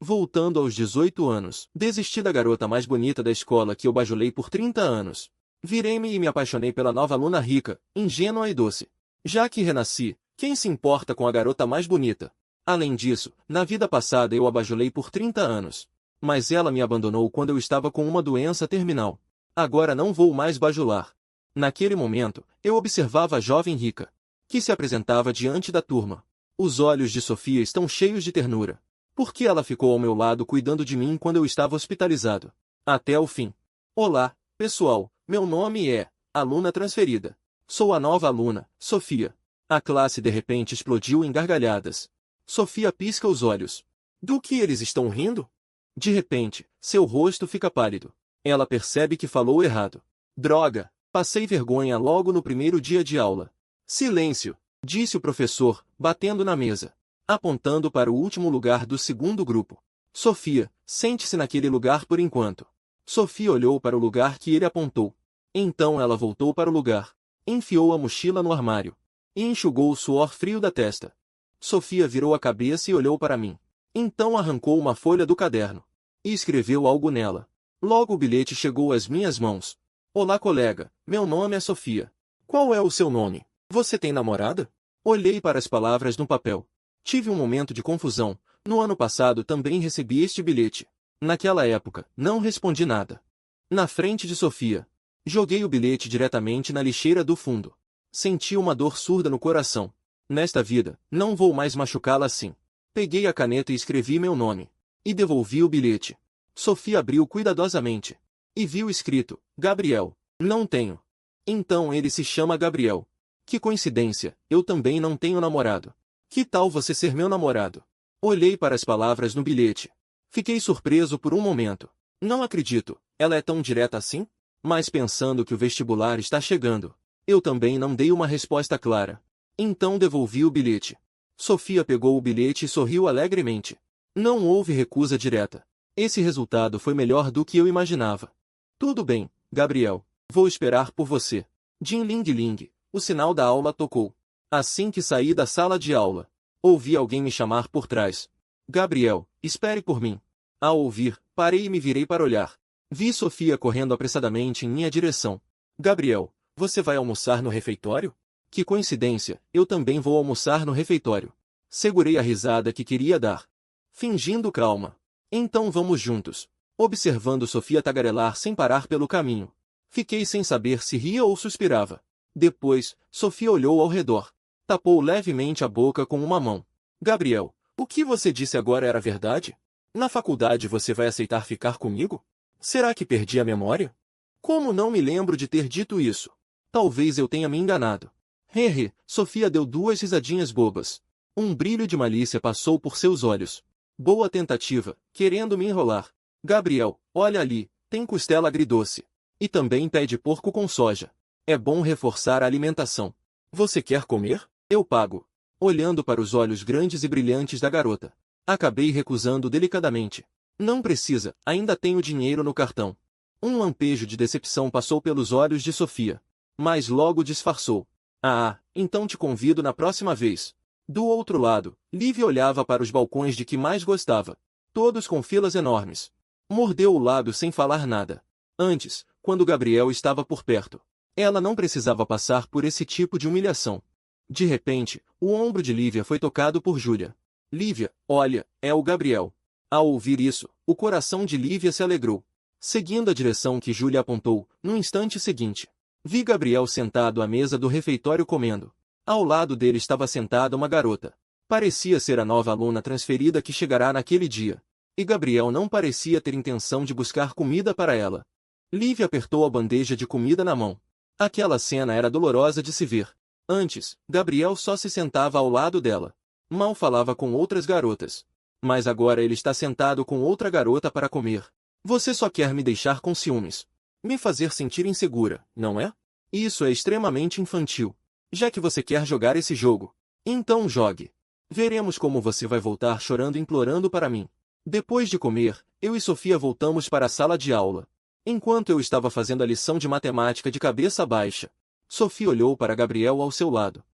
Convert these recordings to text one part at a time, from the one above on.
Voltando aos 18 anos, desisti da garota mais bonita da escola que eu bajulei por 30 anos. Virei-me e me apaixonei pela nova aluna rica, ingênua e doce. Já que renasci, quem se importa com a garota mais bonita? Além disso, na vida passada eu a bajulei por 30 anos. Mas ela me abandonou quando eu estava com uma doença terminal. Agora não vou mais bajular. Naquele momento, eu observava a jovem rica, que se apresentava diante da turma. Os olhos de Sofia estão cheios de ternura. Por que ela ficou ao meu lado cuidando de mim quando eu estava hospitalizado? Até o fim. Olá, pessoal, meu nome é aluna transferida. Sou a nova aluna, Sofia. A classe de repente explodiu em gargalhadas. Sofia pisca os olhos. Do que eles estão rindo? De repente, seu rosto fica pálido. Ela percebe que falou errado. Droga! Passei vergonha logo no primeiro dia de aula. Silêncio! Disse o professor, batendo na mesa, apontando para o último lugar do segundo grupo. Sofia, sente-se naquele lugar por enquanto. Sofia olhou para o lugar que ele apontou. Então ela voltou para o lugar, enfiou a mochila no armário e enxugou o suor frio da testa. Sofia virou a cabeça e olhou para mim. Então arrancou uma folha do caderno e escreveu algo nela. Logo o bilhete chegou às minhas mãos. Olá, colega, meu nome é Sofia. Qual é o seu nome? Você tem namorada? Olhei para as palavras no papel. Tive um momento de confusão. No ano passado também recebi este bilhete. Naquela época, não respondi nada. Na frente de Sofia, joguei o bilhete diretamente na lixeira do fundo. Senti uma dor surda no coração. Nesta vida, não vou mais machucá-la assim. Peguei a caneta e escrevi meu nome. E devolvi o bilhete. Sofia abriu cuidadosamente. E viu escrito, Gabriel. Não tenho. Então ele se chama Gabriel. Que coincidência, eu também não tenho namorado. Que tal você ser meu namorado? Olhei para as palavras no bilhete. Fiquei surpreso por um momento. Não acredito, ela é tão direta assim? Mas pensando que o vestibular está chegando, eu também não dei uma resposta clara. Então devolvi o bilhete. Sofia pegou o bilhete e sorriu alegremente. Não houve recusa direta. Esse resultado foi melhor do que eu imaginava. Tudo bem, Gabriel. Vou esperar por você. Ding-ling-ling, o sinal da aula tocou. Assim que saí da sala de aula, ouvi alguém me chamar por trás. Gabriel, espere por mim. Ao ouvir, parei e me virei para olhar. Vi Sofia correndo apressadamente em minha direção. Gabriel, você vai almoçar no refeitório? Que coincidência, eu também vou almoçar no refeitório. Segurei a risada que queria dar, fingindo calma. Então vamos juntos. Observando Sofia tagarelar sem parar pelo caminho. Fiquei sem saber se ria ou suspirava. Depois, Sofia olhou ao redor. Tapou levemente a boca com uma mão. Gabriel, o que você disse agora era verdade? Na faculdade você vai aceitar ficar comigo? Será que perdi a memória? Como não me lembro de ter dito isso? Talvez eu tenha me enganado. Hehe, Sofia deu duas risadinhas bobas. Um brilho de malícia passou por seus olhos. Boa tentativa, querendo me enrolar. Gabriel, olha ali, tem costela agridoce. E também pé de porco com soja. É bom reforçar a alimentação. Você quer comer? Eu pago. Olhando para os olhos grandes e brilhantes da garota, acabei recusando delicadamente. Não precisa, ainda tenho dinheiro no cartão. Um lampejo de decepção passou pelos olhos de Sofia. Mas logo disfarçou. Ah, então te convido na próxima vez. Do outro lado, Lívia olhava para os balcões de que mais gostava. Todos com filas enormes. Mordeu o lábio sem falar nada. Antes, quando Gabriel estava por perto, ela não precisava passar por esse tipo de humilhação. De repente, o ombro de Lívia foi tocado por Júlia. Lívia, olha, é o Gabriel. Ao ouvir isso, o coração de Lívia se alegrou. Seguindo a direção que Júlia apontou, no instante seguinte, vi Gabriel sentado à mesa do refeitório comendo. Ao lado dele estava sentada uma garota. Parecia ser a nova aluna transferida que chegará naquele dia. E Gabriel não parecia ter intenção de buscar comida para ela. Lívia apertou a bandeja de comida na mão. Aquela cena era dolorosa de se ver. Antes, Gabriel só se sentava ao lado dela. Mal falava com outras garotas. Mas agora ele está sentado com outra garota para comer. Você só quer me deixar com ciúmes. Me fazer sentir insegura, não é? Isso é extremamente infantil. Já que você quer jogar esse jogo, então jogue. Veremos como você vai voltar chorando e implorando para mim. Depois de comer, eu e Sofia voltamos para a sala de aula. Enquanto eu estava fazendo a lição de matemática de cabeça baixa, Sofia olhou para Gabriel ao seu lado.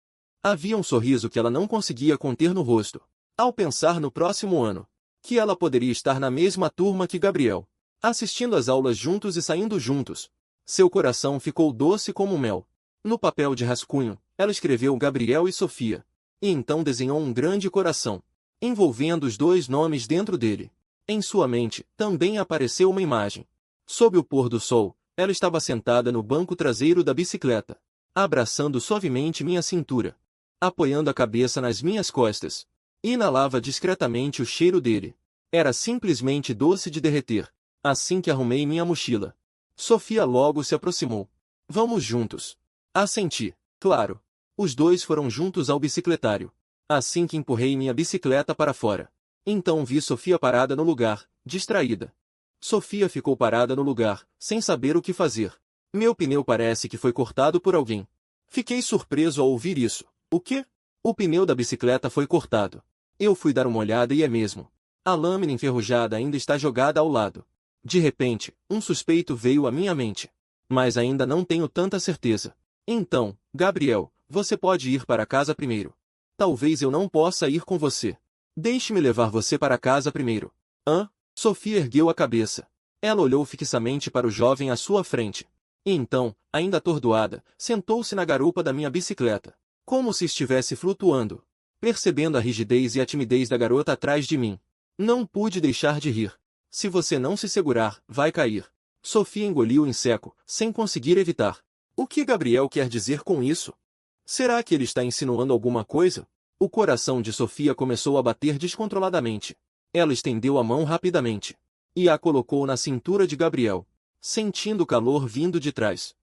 Havia um sorriso que ela não conseguia conter no rosto, ao pensar no próximo ano. Que ela poderia estar na mesma turma que Gabriel, assistindo às aulas juntos e saindo juntos. Seu coração ficou doce como mel. No papel de rascunho, ela escreveu Gabriel e Sofia. E então desenhou um grande coração, envolvendo os dois nomes dentro dele. Em sua mente, também apareceu uma imagem. Sob o pôr do sol, ela estava sentada no banco traseiro da bicicleta, abraçando suavemente minha cintura, apoiando a cabeça nas minhas costas. Inalava discretamente o cheiro dele. Era simplesmente doce de derreter. Assim que arrumei minha mochila, Sofia logo se aproximou. Vamos juntos. Assenti. Claro. Os dois foram juntos ao bicicletário. Assim que empurrei minha bicicleta para fora. Então vi Sofia parada no lugar, distraída. Sofia ficou parada no lugar, sem saber o que fazer. Meu pneu parece que foi cortado por alguém. Fiquei surpreso ao ouvir isso. O quê? O pneu da bicicleta foi cortado. Eu fui dar uma olhada e é mesmo. A lâmina enferrujada ainda está jogada ao lado. De repente, um suspeito veio à minha mente. Mas ainda não tenho tanta certeza. Então, Gabriel, você pode ir para casa primeiro. Talvez eu não possa ir com você. Deixe-me levar você para casa primeiro. Hã? Sofia ergueu a cabeça. Ela olhou fixamente para o jovem à sua frente. E então, ainda atordoada, sentou-se na garupa da minha bicicleta, como se estivesse flutuando. Percebendo a rigidez e a timidez da garota atrás de mim, não pude deixar de rir. Se você não se segurar, vai cair. Sofia engoliu em seco, sem conseguir evitar. O que Gabriel quer dizer com isso? Será que ele está insinuando alguma coisa? O coração de Sofia começou a bater descontroladamente. Ela estendeu a mão rapidamente e a colocou na cintura de Gabriel, sentindo o calor vindo de trás.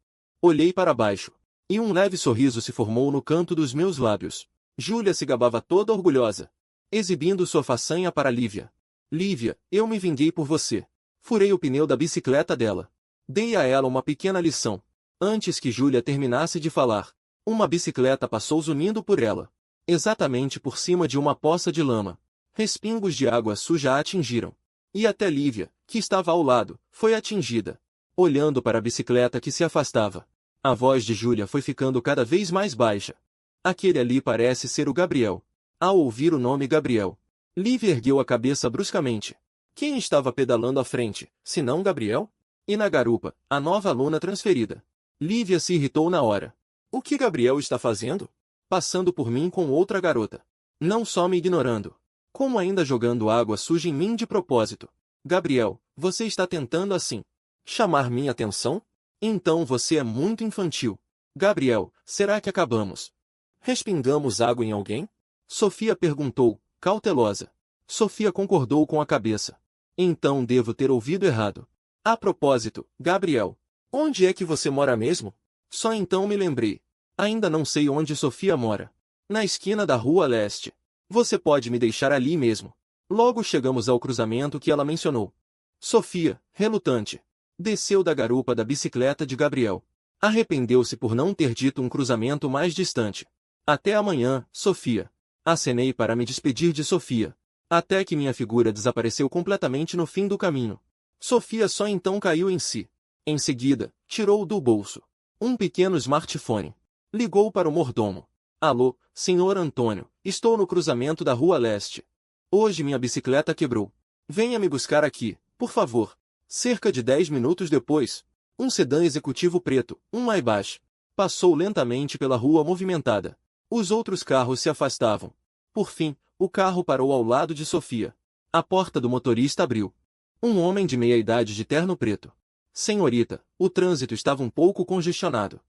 Olhei para baixo, e um leve sorriso se formou no canto dos meus lábios. Júlia se gabava toda orgulhosa, exibindo sua façanha para Lívia. Lívia, eu me vinguei por você. Furei o pneu da bicicleta dela. Dei a ela uma pequena lição. Antes que Júlia terminasse de falar, uma bicicleta passou zunindo por ela, exatamente por cima de uma poça de lama. Respingos de água suja a atingiram. E até Lívia, que estava ao lado, foi atingida. Olhando para a bicicleta que se afastava, a voz de Júlia foi ficando cada vez mais baixa. Aquele ali parece ser o Gabriel. Ao ouvir o nome Gabriel, Lívia ergueu a cabeça bruscamente. Quem estava pedalando à frente, se não Gabriel? E na garupa, a nova aluna transferida. Lívia se irritou na hora. O que Gabriel está fazendo? Passando por mim com outra garota. Não só me ignorando, como ainda jogando água suja em mim de propósito. Gabriel, você está tentando assim chamar minha atenção? Então você é muito infantil. Gabriel, será que acabamos? Respingamos água em alguém? Sofia perguntou, cautelosa. Sofia concordou com a cabeça. Então devo ter ouvido errado. A propósito, Gabriel, onde é que você mora mesmo? Só então me lembrei. Ainda não sei onde Sofia mora. Na esquina da Rua Leste. Você pode me deixar ali mesmo. Logo chegamos ao cruzamento que ela mencionou. Sofia, relutante, desceu da garupa da bicicleta de Gabriel. Arrependeu-se por não ter dito um cruzamento mais distante. Até amanhã, Sofia. Acenei para me despedir de Sofia. Até que minha figura desapareceu completamente no fim do caminho. Sofia só então caiu em si. Em seguida, tirou do bolso um pequeno smartphone. Ligou para o mordomo. Alô, senhor Antônio, estou no cruzamento da Rua Leste. Hoje minha bicicleta quebrou. Venha me buscar aqui, por favor. Cerca de 10 minutos depois, um sedã executivo preto, um Maybach, passou lentamente pela rua movimentada. Os outros carros se afastavam. Por fim, o carro parou ao lado de Sofia. A porta do motorista abriu. Um homem de meia-idade de terno preto. Senhorita, o trânsito estava um pouco congestionado.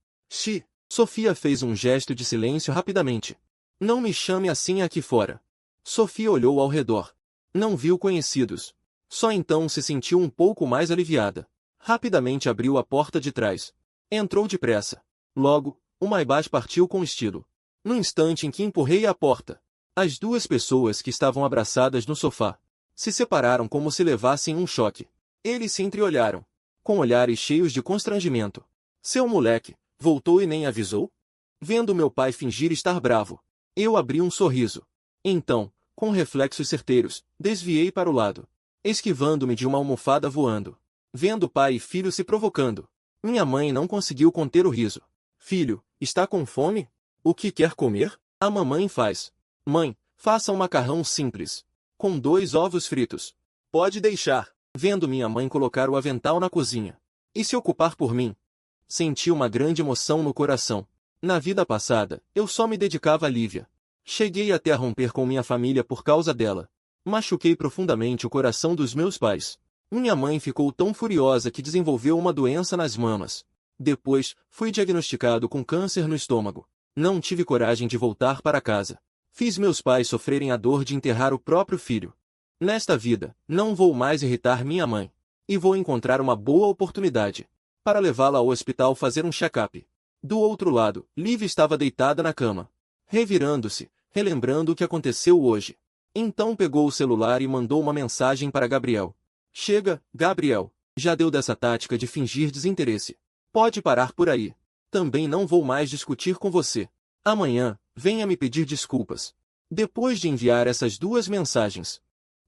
Sofia fez um gesto de silêncio rapidamente. Não me chame assim aqui fora. Sofia olhou ao redor. Não viu conhecidos. Só então se sentiu um pouco mais aliviada. Rapidamente abriu a porta de trás. Entrou depressa. Logo, o Maybach partiu com estilo. No instante em que empurrei a porta, as duas pessoas que estavam abraçadas no sofá se separaram como se levassem um choque. Eles se entreolharam, com olhares cheios de constrangimento. Seu moleque, voltou e nem avisou? Vendo meu pai fingir estar bravo, eu abri um sorriso. Então, com reflexos certeiros, desviei para o lado, esquivando-me de uma almofada voando. Vendo pai e filho se provocando, minha mãe não conseguiu conter o riso. Filho, está com fome? O que quer comer? A mamãe faz. Mãe, faça um macarrão simples. com 2 ovos fritos. Pode deixar. Vendo minha mãe colocar o avental na cozinha e se ocupar por mim, senti uma grande emoção no coração. Na vida passada, eu só me dedicava a Lívia. Cheguei até a romper com minha família por causa dela. Machuquei profundamente o coração dos meus pais. Minha mãe ficou tão furiosa que desenvolveu uma doença nas mamas. Depois, fui diagnosticado com câncer no estômago. Não tive coragem de voltar para casa. Fiz meus pais sofrerem a dor de enterrar o próprio filho. Nesta vida, não vou mais irritar minha mãe. E vou encontrar uma boa oportunidade para levá-la ao hospital fazer um check-up. Do outro lado, Lívia estava deitada na cama, revirando-se, relembrando o que aconteceu hoje. Então pegou o celular e mandou uma mensagem para Gabriel. Chega, Gabriel. Já deu dessa tática de fingir desinteresse. Pode parar por aí. Também não vou mais discutir com você. Amanhã, venha me pedir desculpas. Depois de enviar essas 2 mensagens,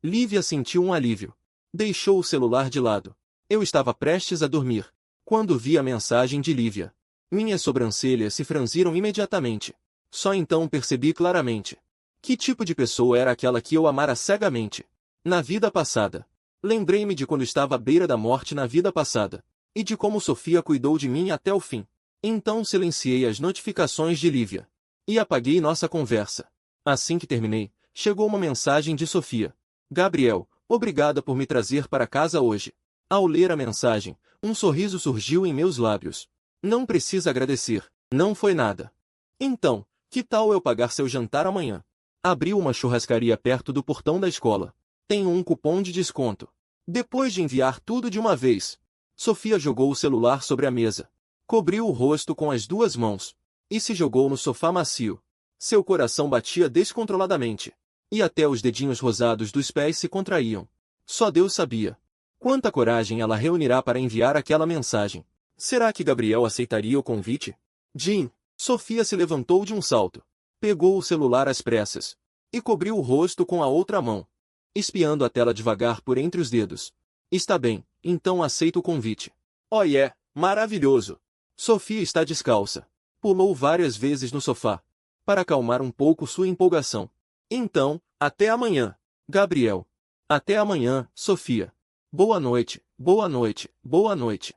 Lívia sentiu um alívio. Deixou o celular de lado. Eu estava prestes a dormir, quando vi a mensagem de Lívia. Minhas sobrancelhas se franziram imediatamente. Só então percebi claramente que tipo de pessoa era aquela que eu amara cegamente na vida passada. Lembrei-me de quando estava à beira da morte na vida passada, e de como Sofia cuidou de mim até o fim. Então silenciei as notificações de Lívia e apaguei nossa conversa. Assim que terminei, chegou uma mensagem de Sofia. Gabriel, obrigada por me trazer para casa hoje. Ao ler a mensagem, um sorriso surgiu em meus lábios. Não precisa agradecer, não foi nada. Então, que tal eu pagar seu jantar amanhã? Abriu uma churrascaria perto do portão da escola. Tenho um cupom de desconto. Depois de enviar tudo de uma vez, Sofia jogou o celular sobre a mesa, cobriu o rosto com as 2 mãos e se jogou no sofá macio. Seu coração batia descontroladamente. E até os dedinhos rosados dos pés se contraíam. Só Deus sabia quanta coragem ela reunirá para enviar aquela mensagem. Será que Gabriel aceitaria o convite? Jim. Sofia se levantou de um salto, pegou o celular às pressas e cobriu o rosto com a outra mão, espiando a tela devagar por entre os dedos. Está bem, então aceito o convite. Oh yeah, maravilhoso! Sofia está descalça. Pulou várias vezes no sofá para acalmar um pouco sua empolgação. Então, até amanhã, Gabriel. Até amanhã, Sofia. Boa noite, boa noite, boa noite.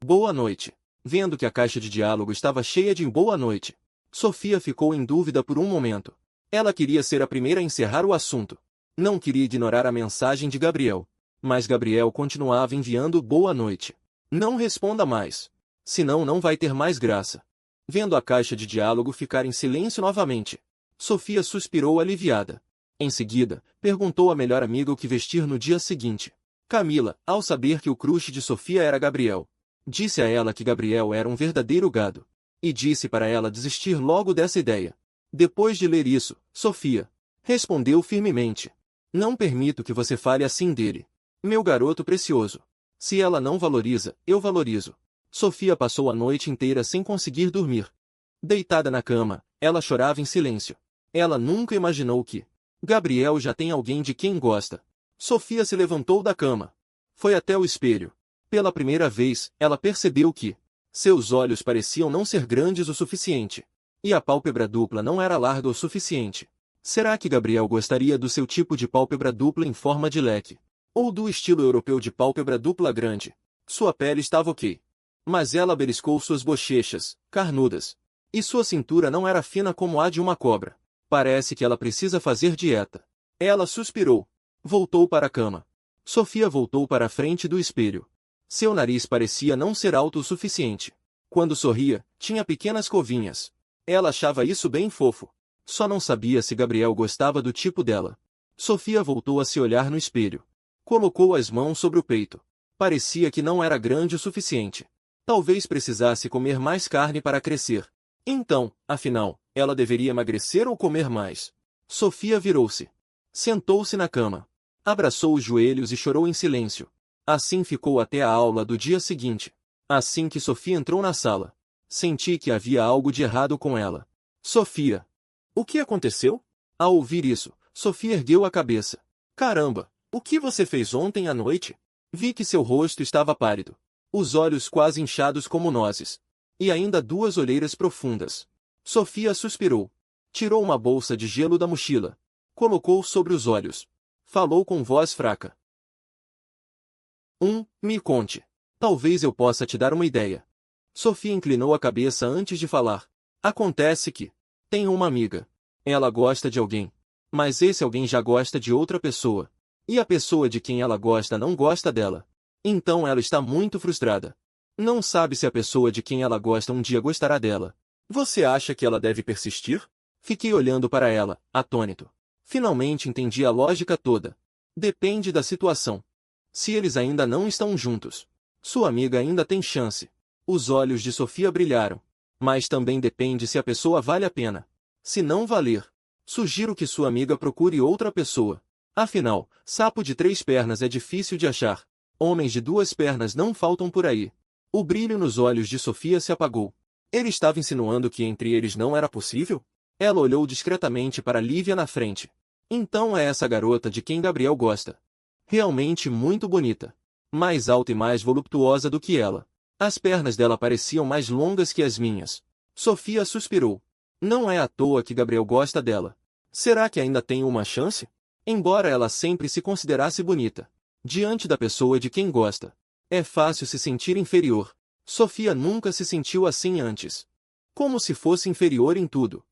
Boa noite. Vendo que a caixa de diálogo estava cheia de boa noite, Sofia ficou em dúvida por um momento. Ela queria ser a primeira a encerrar o assunto. Não queria ignorar a mensagem de Gabriel. Mas Gabriel continuava enviando boa noite. Não responda mais. Senão não vai ter mais graça. Vendo a caixa de diálogo ficar em silêncio novamente, Sofia suspirou aliviada. Em seguida, perguntou à melhor amiga o que vestir no dia seguinte. Camila, ao saber que o crush de Sofia era Gabriel, disse a ela que Gabriel era um verdadeiro gado. E disse para ela desistir logo dessa ideia. Depois de ler isso, Sofia respondeu firmemente. Não permito que você fale assim dele. Meu garoto precioso. Se ela não valoriza, eu valorizo. Sofia passou a noite inteira sem conseguir dormir. Deitada na cama, ela chorava em silêncio. Ela nunca imaginou que Gabriel já tem alguém de quem gosta. Sofia se levantou da cama. Foi até o espelho. Pela primeira vez, ela percebeu que seus olhos pareciam não ser grandes o suficiente. E a pálpebra dupla não era larga o suficiente. Será que Gabriel gostaria do seu tipo de pálpebra dupla em forma de leque? Ou do estilo europeu de pálpebra dupla grande? Sua pele estava ok. Mas ela beliscou suas bochechas, carnudas. E sua cintura não era fina como a de uma cobra. Parece que ela precisa fazer dieta. Ela suspirou. Voltou para a cama. Sofia voltou para a frente do espelho. Seu nariz parecia não ser alto o suficiente. Quando sorria, tinha pequenas covinhas. Ela achava isso bem fofo. Só não sabia se Gabriel gostava do tipo dela. Sofia voltou a se olhar no espelho. Colocou as mãos sobre o peito. Parecia que não era grande o suficiente. Talvez precisasse comer mais carne para crescer. Então, afinal, ela deveria emagrecer ou comer mais? Sofia virou-se. Sentou-se na cama. Abraçou os joelhos e chorou em silêncio. Assim ficou até a aula do dia seguinte. Assim que Sofia entrou na sala, senti que havia algo de errado com ela. Sofia! O que aconteceu? Ao ouvir isso, Sofia ergueu a cabeça. Caramba! O que você fez ontem à noite? Vi que seu rosto estava pálido. Os olhos quase inchados como nozes. E ainda 2 olheiras profundas. Sofia suspirou. Tirou uma bolsa de gelo da mochila. Colocou sobre os olhos. falou com voz fraca. Me conte. Talvez eu possa te dar uma ideia. Sofia inclinou a cabeça antes de falar. Acontece que tenho uma amiga. Ela gosta de alguém. Mas esse alguém já gosta de outra pessoa. E a pessoa de quem ela gosta não gosta dela. Então ela está muito frustrada. Não sabe se a pessoa de quem ela gosta um dia gostará dela. Você acha que ela deve persistir? Fiquei olhando para ela, atônito. Finalmente entendi a lógica toda. Depende da situação. Se eles ainda não estão juntos, sua amiga ainda tem chance. Os olhos de Sofia brilharam. Mas também depende se a pessoa vale a pena. Se não valer, sugiro que sua amiga procure outra pessoa. Afinal, sapo de 3 pernas é difícil de achar. Homens de 2 pernas não faltam por aí. O brilho nos olhos de Sofia se apagou. Ele estava insinuando que entre eles não era possível? Ela olhou discretamente para Lívia na frente. Então é essa garota de quem Gabriel gosta. Realmente muito bonita. Mais alta e mais voluptuosa do que ela. As pernas dela pareciam mais longas que as minhas. Sofia suspirou. Não é à toa que Gabriel gosta dela. Será que ainda tem uma chance? Embora ela sempre se considerasse bonita, diante da pessoa de quem gosta, é fácil se sentir inferior. Sofia nunca se sentiu assim antes. Como se fosse inferior em tudo.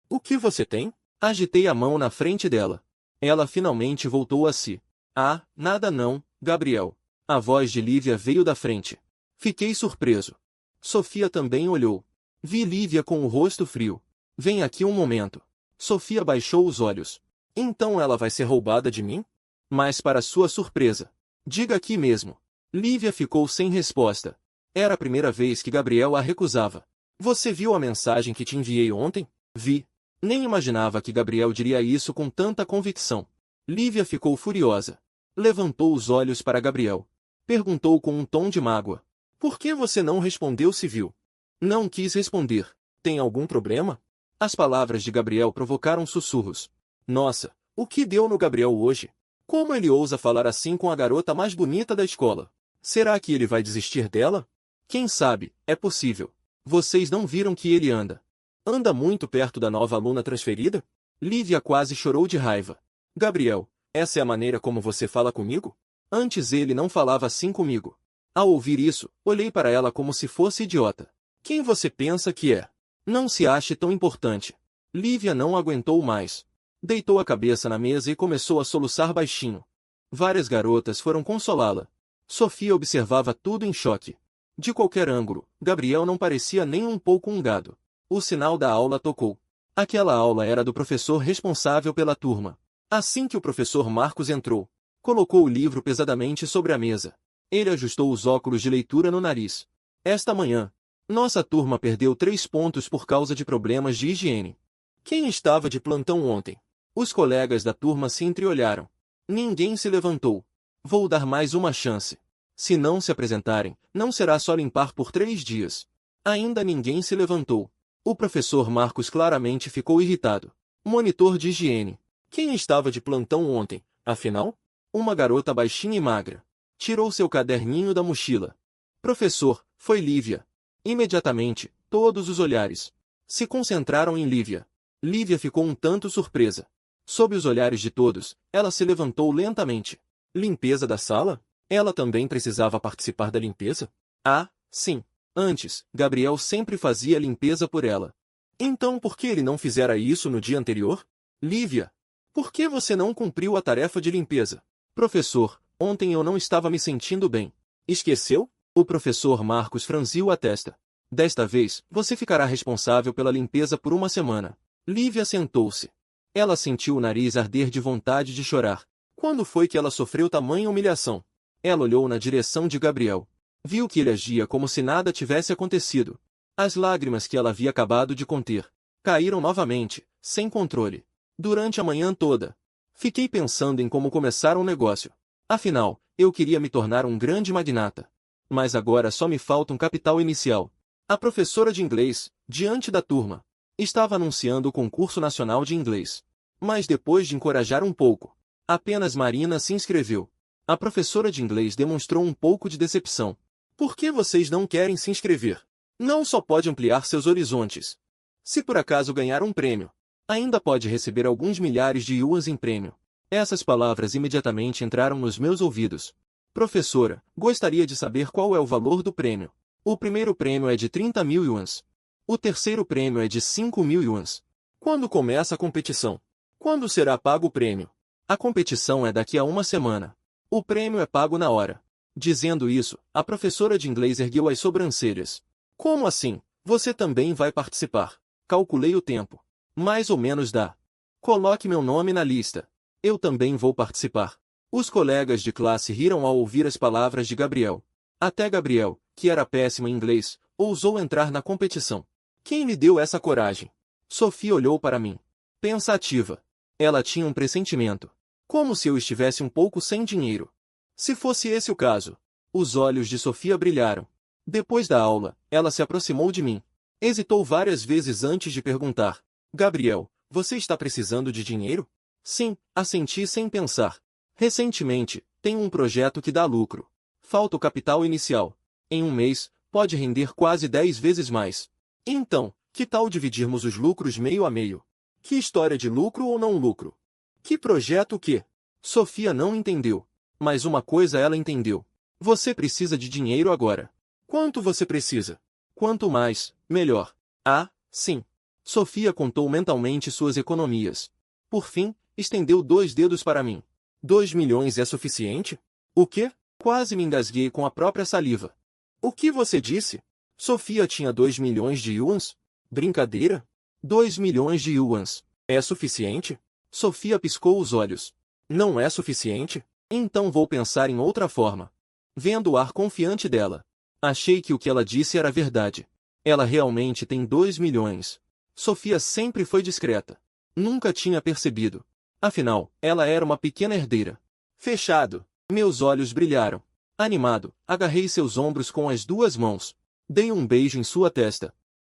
O que você tem? Agitei a mão na frente dela. Ela finalmente voltou a si. Ah, nada não, Gabriel. A voz de Lívia veio da frente. Fiquei surpreso. Sofia também olhou. Vi Lívia com o rosto frio. Vem aqui um momento. Sofia baixou os olhos. Então ela vai ser roubada de mim? Mas para sua surpresa. Diga aqui mesmo. Lívia ficou sem resposta. Era a primeira vez que Gabriel a recusava. Você viu a mensagem que te enviei ontem? Vi. Nem imaginava que Gabriel diria isso com tanta convicção. Lívia ficou furiosa. Levantou os olhos para Gabriel. Perguntou com um tom de mágoa. Por que você não respondeu se viu? Não quis responder. Tem algum problema? As palavras de Gabriel provocaram sussurros. Nossa, o que deu no Gabriel hoje? Como ele ousa falar assim com a garota mais bonita da escola? Será que ele vai desistir dela? Quem sabe, é possível. Vocês não viram que ele anda? Anda muito perto da nova aluna transferida? Lívia quase chorou de raiva. Gabriel, essa é a maneira como você fala comigo? Antes ele não falava assim comigo. Ao ouvir isso, olhei para ela como se fosse idiota. Quem você pensa que é? Não se ache tão importante. Lívia não aguentou mais. Deitou a cabeça na mesa e começou a soluçar baixinho. Várias garotas foram consolá-la. Sofia observava tudo em choque. De qualquer ângulo, Gabriel não parecia nem um pouco um gado. O sinal da aula tocou. Aquela aula era do professor responsável pela turma. Assim que o professor Marcos entrou, colocou o livro pesadamente sobre a mesa. Ele ajustou os óculos de leitura no nariz. Esta manhã, nossa turma perdeu 3 pontos por causa de problemas de higiene. Quem estava de plantão ontem? Os colegas da turma se entreolharam. Ninguém se levantou. Vou dar mais uma chance. Se não se apresentarem, não será só limpar por 3 dias. Ainda ninguém se levantou. O professor Marcos claramente ficou irritado. Monitor de higiene. Quem estava de plantão ontem, afinal? Uma garota baixinha e magra. Tirou seu caderninho da mochila. Professor, foi Lívia. Imediatamente, todos os olhares se concentraram em Lívia. Lívia ficou um tanto surpresa. Sob os olhares de todos, ela se levantou lentamente. Limpeza da sala? Ela também precisava participar da limpeza? Ah, sim. Antes, Gabriel sempre fazia a limpeza por ela. Então por que ele não fizera isso no dia anterior? Lívia, por que você não cumpriu a tarefa de limpeza? Professor, ontem eu não estava me sentindo bem. Esqueceu? O professor Marcos franziu a testa. Desta vez, você ficará responsável pela limpeza por uma semana. Lívia sentou-se. Ela sentiu o nariz arder de vontade de chorar. Quando foi que ela sofreu tamanha humilhação? Ela olhou na direção de Gabriel. Viu que ele agia como se nada tivesse acontecido. As lágrimas que ela havia acabado de conter caíram novamente, sem controle. Durante a manhã toda, fiquei pensando em como começar um negócio. Afinal, eu queria me tornar um grande magnata. Mas agora só me falta um capital inicial. A professora de inglês, diante da turma, estava anunciando o concurso nacional de inglês. Mas depois de encorajar um pouco, apenas Marina se inscreveu. A professora de inglês demonstrou um pouco de decepção. Por que vocês não querem se inscrever? Não só pode ampliar seus horizontes. Se por acaso ganhar um prêmio, ainda pode receber alguns milhares de yuans em prêmio. Essas palavras imediatamente entraram nos meus ouvidos. Professora, gostaria de saber qual é o valor do prêmio. O primeiro prêmio é de 30.000 yuans. O terceiro prêmio é de 5.000 yuans. Quando começa a competição? Quando será pago o prêmio? A competição é daqui a uma semana. O prêmio é pago na hora. Dizendo isso, a professora de inglês ergueu as sobrancelhas. Como assim? Você também vai participar? Calculei o tempo. Mais ou menos dá. Coloque meu nome na lista. Eu também vou participar. Os colegas de classe riram ao ouvir as palavras de Gabriel. Até Gabriel, que era péssimo em inglês, ousou entrar na competição. Quem lhe deu essa coragem? Sofia olhou para mim. Pensativa. Ela tinha um pressentimento. Como se eu estivesse um pouco sem dinheiro. Se fosse esse o caso. Os olhos de Sofia brilharam. Depois da aula, ela se aproximou de mim. Hesitou várias vezes antes de perguntar. Gabriel, você está precisando de dinheiro? Sim, assenti sem pensar. Recentemente, tenho um projeto que dá lucro. Falta o capital inicial. Em um mês, pode render quase 10 vezes mais. Então, que tal dividirmos os lucros meio a meio? Que história de lucro ou não lucro? Que projeto o quê? Sofia não entendeu. Mas uma coisa ela entendeu. Você precisa de dinheiro agora. Quanto você precisa? Quanto mais, melhor. Ah, sim. Sofia contou mentalmente suas economias. Por fim, estendeu 2 dedos para mim. 2 milhões é suficiente? O quê? Quase me engasguei com a própria saliva. O que você disse? Sofia tinha 2 milhões de yuans? Brincadeira? 2 milhões de yuans. É suficiente? Sofia piscou os olhos. Não é suficiente? Então vou pensar em outra forma. Vendo o ar confiante dela, achei que o que ela disse era verdade. Ela realmente tem 2 milhões. Sofia sempre foi discreta. Nunca tinha percebido. Afinal, ela era uma pequena herdeira. Fechado. Meus olhos brilharam. Animado, agarrei seus ombros com as 2 mãos. Dei um beijo em sua testa.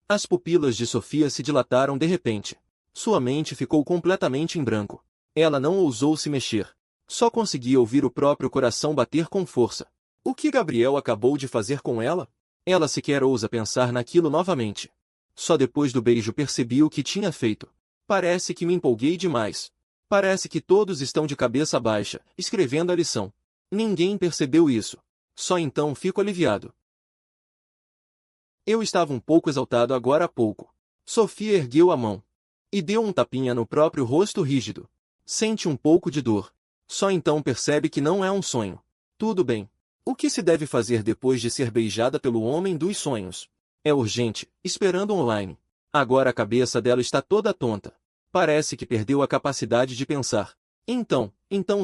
As pupilas de Sofia se dilataram de repente. Sua mente ficou completamente em branco. Ela não ousou se mexer. Só conseguia ouvir o próprio coração bater com força. O que Gabriel acabou de fazer com ela? Ela sequer ousa pensar naquilo novamente. Só depois do beijo percebi o que tinha feito. Parece que me empolguei demais. Parece que todos estão de cabeça baixa, escrevendo a lição. Ninguém percebeu isso. Só então fico aliviado. Eu estava um pouco exaltado agora há pouco. Sofia ergueu a mão. E deu um tapinha no próprio rosto rígido. Sente um pouco de dor. Só então percebe que não é um sonho. Tudo bem. O que se deve fazer depois de ser beijada pelo homem dos sonhos? É urgente, esperando online. Agora a cabeça dela está toda tonta. Parece que perdeu a capacidade de pensar. Então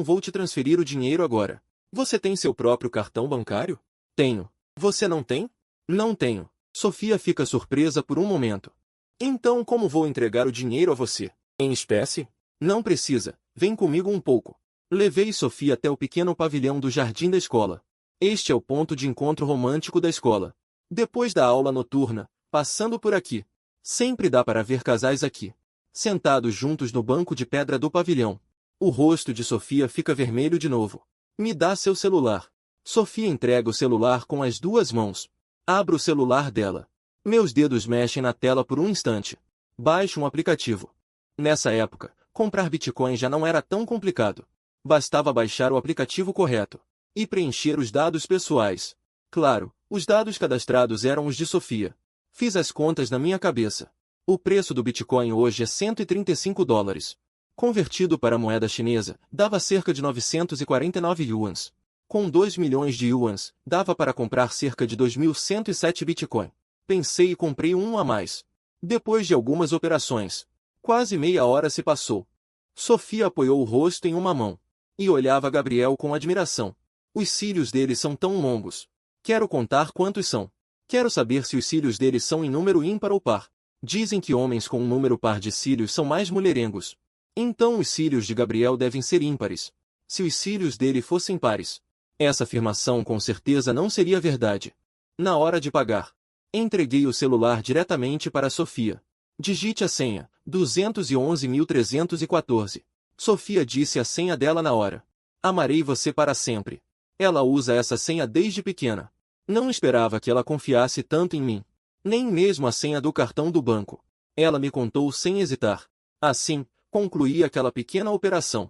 vou te transferir o dinheiro agora. Você tem seu próprio cartão bancário? Tenho. Você não tem? Não tenho. Sofia fica surpresa por um momento. Então como vou entregar o dinheiro a você? Em espécie? Não precisa. Vem comigo um pouco. Levei Sofia até o pequeno pavilhão do jardim da escola. Este é o ponto de encontro romântico da escola. Depois da aula noturna, passando por aqui. Sempre dá para ver casais aqui. Sentados juntos no banco de pedra do pavilhão. O rosto de Sofia fica vermelho de novo. Me dá seu celular. Sofia entrega o celular com as 2 mãos. Abro o celular dela. Meus dedos mexem na tela por um instante. Baixo um aplicativo. Nessa época, comprar Bitcoin já não era tão complicado. Bastava baixar o aplicativo correto e preencher os dados pessoais. Claro, os dados cadastrados eram os de Sofia. Fiz as contas na minha cabeça. O preço do Bitcoin hoje é 135 dólares. Convertido para a moeda chinesa, dava cerca de 949 yuans. Com 2 milhões de yuans, dava para comprar cerca de 2.107 Bitcoin. Pensei e comprei um a mais. Depois de algumas operações, quase meia hora se passou. Sofia apoiou o rosto em uma mão e olhava Gabriel com admiração. Os cílios dele são tão longos. Quero contar quantos são. Quero saber se os cílios dele são em número ímpar ou par. Dizem que homens com um número par de cílios são mais mulherengos. Então os cílios de Gabriel devem ser ímpares. Se os cílios dele fossem pares, essa afirmação com certeza não seria verdade. Na hora de pagar, entreguei o celular diretamente para Sofia. Digite a senha, 211.314. Sofia disse a senha dela na hora. Amarei você para sempre. Ela usa essa senha desde pequena. Não esperava que ela confiasse tanto em mim. Nem mesmo a senha do cartão do banco. Ela me contou sem hesitar. Assim, concluí aquela pequena operação.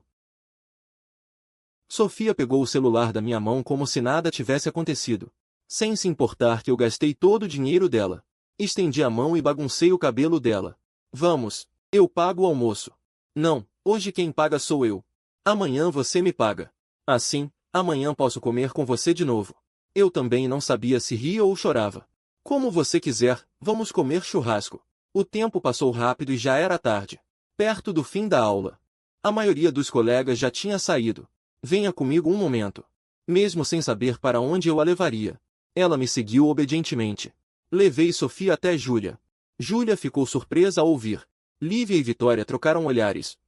Sofia pegou o celular da minha mão como se nada tivesse acontecido. Sem se importar que eu gastei todo o dinheiro dela. Estendi a mão e baguncei o cabelo dela. Vamos, eu pago o almoço. Não, hoje quem paga sou eu. Amanhã você me paga. Assim, amanhã posso comer com você de novo. Eu também não sabia se ria ou chorava. Como você quiser, vamos comer churrasco. O tempo passou rápido e já era tarde. Perto do fim da aula. A maioria dos colegas já tinha saído. Venha comigo um momento. Mesmo sem saber para onde eu a levaria. Ela me seguiu obedientemente. Levei Sofia até Júlia. Júlia ficou surpresa ao ouvir. Lívia e Vitória trocaram olhares.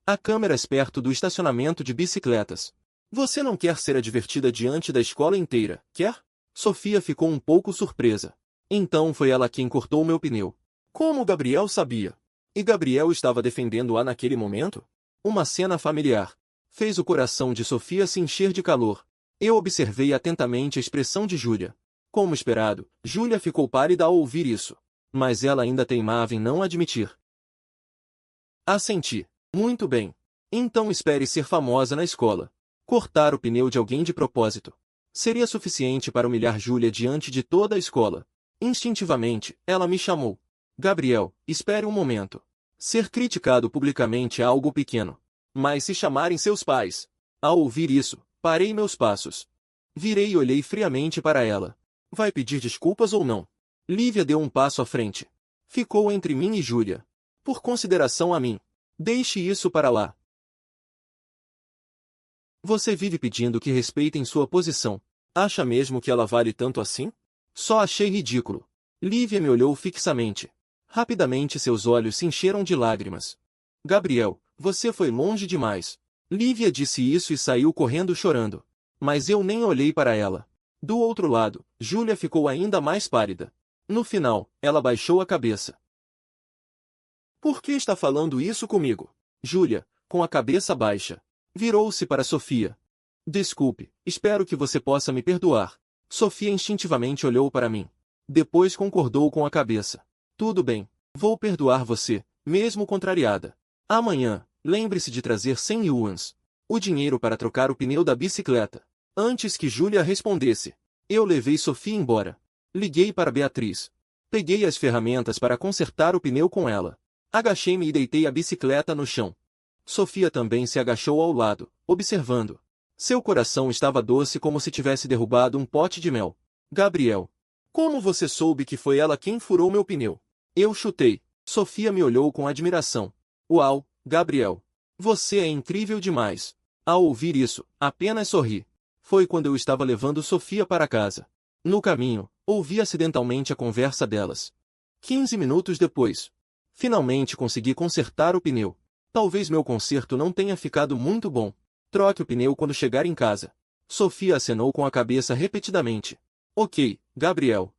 Há câmeras perto do estacionamento de bicicletas. Você não quer ser advertida diante da escola inteira, quer? Sofia ficou um pouco surpresa. Então foi ela quem cortou meu pneu. Como Gabriel sabia? E Gabriel estava defendendo-a naquele momento? Uma cena familiar. Fez o coração de Sofia se encher de calor. Eu observei atentamente a expressão de Júlia. Como esperado, Júlia ficou pálida ao ouvir isso. Mas ela ainda teimava em não admitir. Assenti. Muito bem. Então espere ser famosa na escola. Cortar o pneu de alguém de propósito. Seria suficiente para humilhar Júlia diante de toda a escola. Instintivamente, ela me chamou. Gabriel, espere um momento. Ser criticado publicamente é algo pequeno. Mas se chamarem seus pais. Ao ouvir isso, parei meus passos. Virei e olhei friamente para ela. Vai pedir desculpas ou não? Lívia deu um passo à frente. Ficou entre mim e Júlia. Por consideração a mim. Deixe isso para lá. Você vive pedindo que respeitem sua posição. Acha mesmo que ela vale tanto assim? Só achei ridículo. Lívia me olhou fixamente. Rapidamente seus olhos se encheram de lágrimas. Gabriel, você foi longe demais. Lívia disse isso e saiu correndo chorando. Mas eu nem olhei para ela. Do outro lado, Júlia ficou ainda mais pálida. No final, ela baixou a cabeça. Por que está falando isso comigo? Júlia, com a cabeça baixa, virou-se para Sofia. Desculpe, espero que você possa me perdoar. Sofia instintivamente olhou para mim. Depois concordou com a cabeça. Tudo bem, vou perdoar você, mesmo contrariada. Amanhã, lembre-se de trazer 100 yuans, o dinheiro para trocar o pneu da bicicleta. Antes que Júlia respondesse, eu levei Sofia embora. Liguei para Beatriz. Peguei as ferramentas para consertar o pneu com ela. Agachei-me e deitei a bicicleta no chão. Sofia também se agachou ao lado, observando. Seu coração estava doce como se tivesse derrubado um pote de mel. Gabriel. Como você soube que foi ela quem furou meu pneu? Eu chutei. Sofia me olhou com admiração. Uau, Gabriel. Você é incrível demais. Ao ouvir isso, apenas sorri. Foi quando eu estava levando Sofia para casa. No caminho, ouvi acidentalmente a conversa delas. 15 minutos depois. Finalmente consegui consertar o pneu. Talvez meu conserto não tenha ficado muito bom. Troque o pneu quando chegar em casa. Sofia acenou com a cabeça repetidamente. Ok, Gabriel.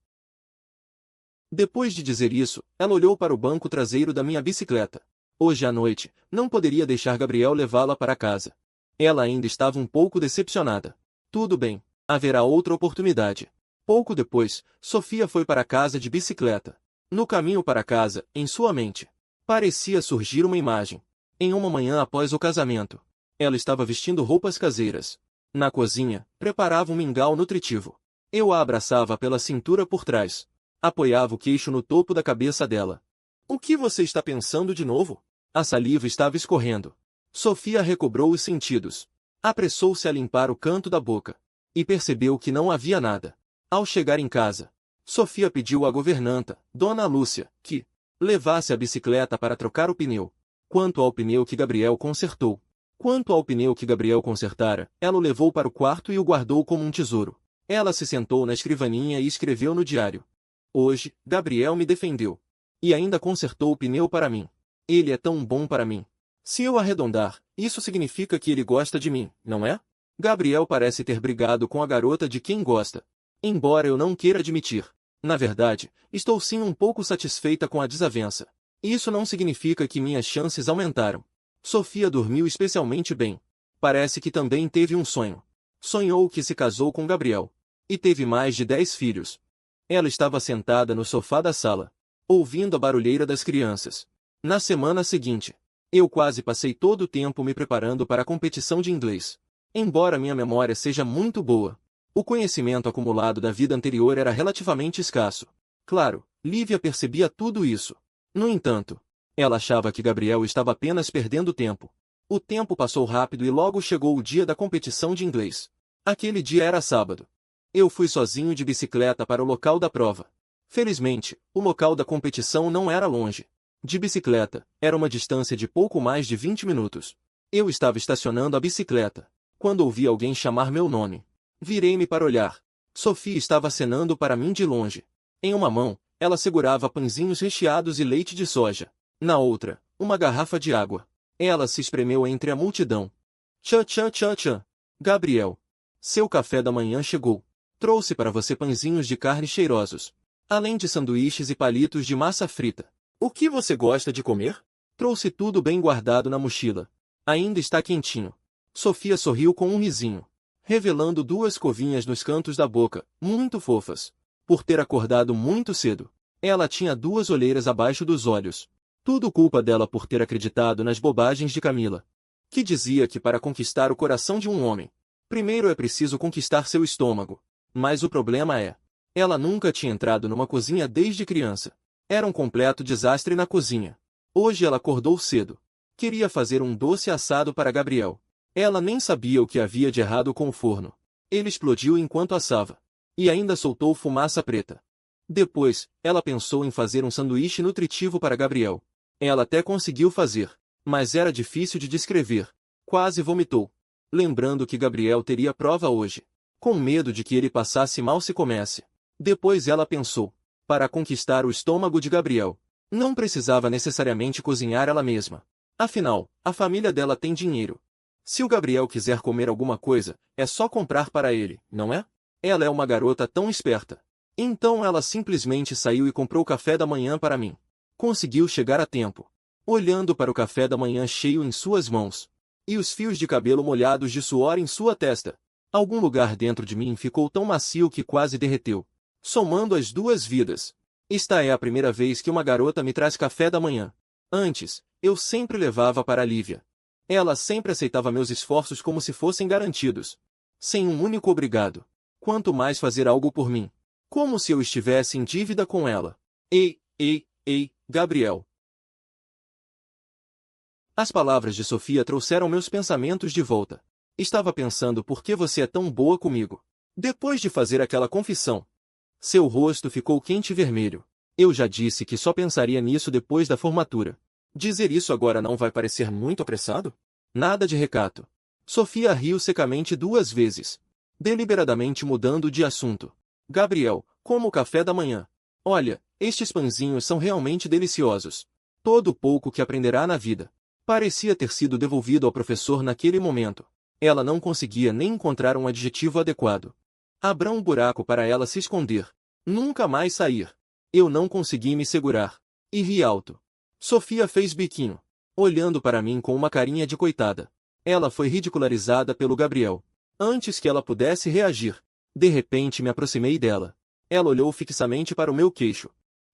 Depois de dizer isso, ela olhou para o banco traseiro da minha bicicleta. Hoje à noite, não poderia deixar Gabriel levá-la para casa. Ela ainda estava um pouco decepcionada. Tudo bem, haverá outra oportunidade. Pouco depois, Sofia foi para casa de bicicleta. No caminho para casa, em sua mente, parecia surgir uma imagem. Em uma manhã após o casamento, ela estava vestindo roupas caseiras. Na cozinha, preparava um mingau nutritivo. Eu a abraçava pela cintura por trás. Apoiava o queixo no topo da cabeça dela. O que você está pensando de novo? A saliva estava escorrendo. Sofia recobrou os sentidos. Apressou-se a limpar o canto da boca. E percebeu que não havia nada. Ao chegar em casa, Sofia pediu à governanta, Dona Lúcia, que levasse a bicicleta para trocar o pneu. Quanto ao pneu que Gabriel consertara, ela o levou para o quarto e o guardou como um tesouro. Ela se sentou na escrivaninha e escreveu no diário. Hoje, Gabriel me defendeu. E ainda consertou o pneu para mim. Ele é tão bom para mim. Se eu arredondar, isso significa que ele gosta de mim, não é? Gabriel parece ter brigado com a garota de quem gosta. Embora eu não queira admitir. Na verdade, estou sim um pouco satisfeita com a desavença. Isso não significa que minhas chances aumentaram. Sofia dormiu especialmente bem. Parece que também teve um sonho. Sonhou que se casou com Gabriel. E teve mais de 10 filhos. Ela estava sentada no sofá da sala, ouvindo a barulheira das crianças. Na semana seguinte, eu quase passei todo o tempo me preparando para a competição de inglês. Embora minha memória seja muito boa, o conhecimento acumulado da vida anterior era relativamente escasso. Claro, Lívia percebia tudo isso. No entanto, ela achava que Gabriel estava apenas perdendo tempo. O tempo passou rápido e logo chegou o dia da competição de inglês. Aquele dia era sábado. Eu fui sozinho de bicicleta para o local da prova. Felizmente, o local da competição não era longe. De bicicleta, era uma distância de pouco mais de 20 minutos. Eu estava estacionando a bicicleta, quando ouvi alguém chamar meu nome. Virei-me para olhar. Sofia estava acenando para mim de longe. Em uma mão, ela segurava pãezinhos recheados e leite de soja. Na outra, uma garrafa de água. Ela se espremeu entre a multidão. Tchã tchã tchã tchã. Gabriel. Seu café da manhã chegou. Trouxe para você pãezinhos de carne cheirosos, além de sanduíches e palitos de massa frita. O que você gosta de comer? Trouxe tudo bem guardado na mochila. Ainda está quentinho. Sofia sorriu com um risinho, revelando duas covinhas nos cantos da boca, muito fofas. Por ter acordado muito cedo, ela tinha duas olheiras abaixo dos olhos. Tudo culpa dela por ter acreditado nas bobagens de Camila, que dizia que para conquistar o coração de um homem, primeiro é preciso conquistar seu estômago. Mas o problema é, ela nunca tinha entrado numa cozinha desde criança. Era um completo desastre na cozinha. Hoje ela acordou cedo. Queria fazer um doce assado para Gabriel. Ela nem sabia o que havia de errado com o forno. Ele explodiu enquanto assava. E ainda soltou fumaça preta. Depois, ela pensou em fazer um sanduíche nutritivo para Gabriel. Ela até conseguiu fazer, mas era difícil de descrever. Quase vomitou, lembrando que Gabriel teria prova hoje, com medo de que ele passasse mal se comesse. Depois ela pensou, para conquistar o estômago de Gabriel, não precisava necessariamente cozinhar ela mesma. Afinal, a família dela tem dinheiro. Se o Gabriel quiser comer alguma coisa, é só comprar para ele, não é? Ela é uma garota tão esperta. Então ela simplesmente saiu e comprou café da manhã para mim. Conseguiu chegar a tempo. Olhando para o café da manhã cheio em suas mãos, e os fios de cabelo molhados de suor em sua testa, algum lugar dentro de mim ficou tão macio que quase derreteu. Somando as duas vidas, esta é a primeira vez que uma garota me traz café da manhã. Antes, eu sempre levava para Lívia. Ela sempre aceitava meus esforços como se fossem garantidos, sem um único obrigado. Quanto mais fazer algo por mim, como se eu estivesse em dívida com ela. Ei, Gabriel. As palavras de Sofia trouxeram meus pensamentos de volta. Estava pensando por que você é tão boa comigo. Depois de fazer aquela confissão, seu rosto ficou quente e vermelho. Eu já disse que só pensaria nisso depois da formatura. Dizer isso agora não vai parecer muito apressado? Nada de recato. Sofia riu secamente duas vezes, deliberadamente mudando de assunto. Gabriel, como o café da manhã. Olha, estes pãezinhos são realmente deliciosos. Todo o pouco que aprenderá na vida parecia ter sido devolvido ao professor naquele momento. Ela não conseguia nem encontrar um adjetivo adequado. Abra um buraco para ela se esconder. Nunca mais sair. Eu não consegui me segurar. E ri alto. Sofia fez biquinho, olhando para mim com uma carinha de coitada. Ela foi ridicularizada pelo Gabriel. Antes que ela pudesse reagir, de repente me aproximei dela. Ela olhou fixamente para o meu queixo.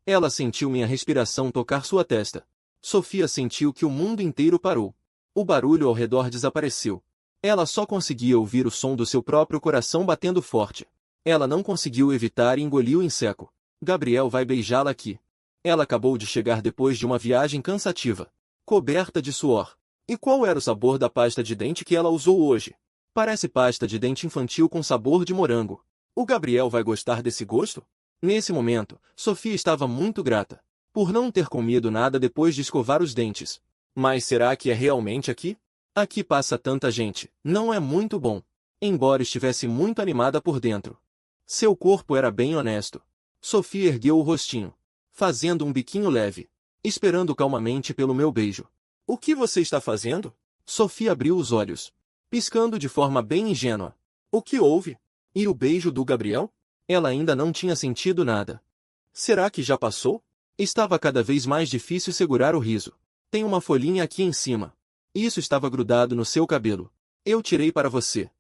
Ela sentiu minha respiração tocar sua testa. Sofia sentiu que o mundo inteiro parou. O barulho ao redor desapareceu. Ela só conseguia ouvir o som do seu próprio coração batendo forte. Ela não conseguiu evitar e engoliu em seco. Gabriel vai beijá-la aqui. Ela acabou de chegar depois de uma viagem cansativa, coberta de suor. E qual era o sabor da pasta de dente que ela usou hoje? Parece pasta de dente infantil com sabor de morango. O Gabriel vai gostar desse gosto? Nesse momento, Sofia estava muito grata por não ter comido nada depois de escovar os dentes. Mas será que é realmente aqui? Aqui passa tanta gente, não é muito bom. Embora estivesse muito animada por dentro, seu corpo era bem honesto. Sofia ergueu o rostinho, fazendo um biquinho leve, esperando calmamente pelo meu beijo. O que você está fazendo? Sofia abriu os olhos, piscando de forma bem ingênua. O que houve? E o beijo do Gabriel? Ela ainda não tinha sentido nada. Será que já passou? Estava cada vez mais difícil segurar o riso. Tem uma folhinha aqui em cima. Isso estava grudado no seu cabelo. Eu tirei para você.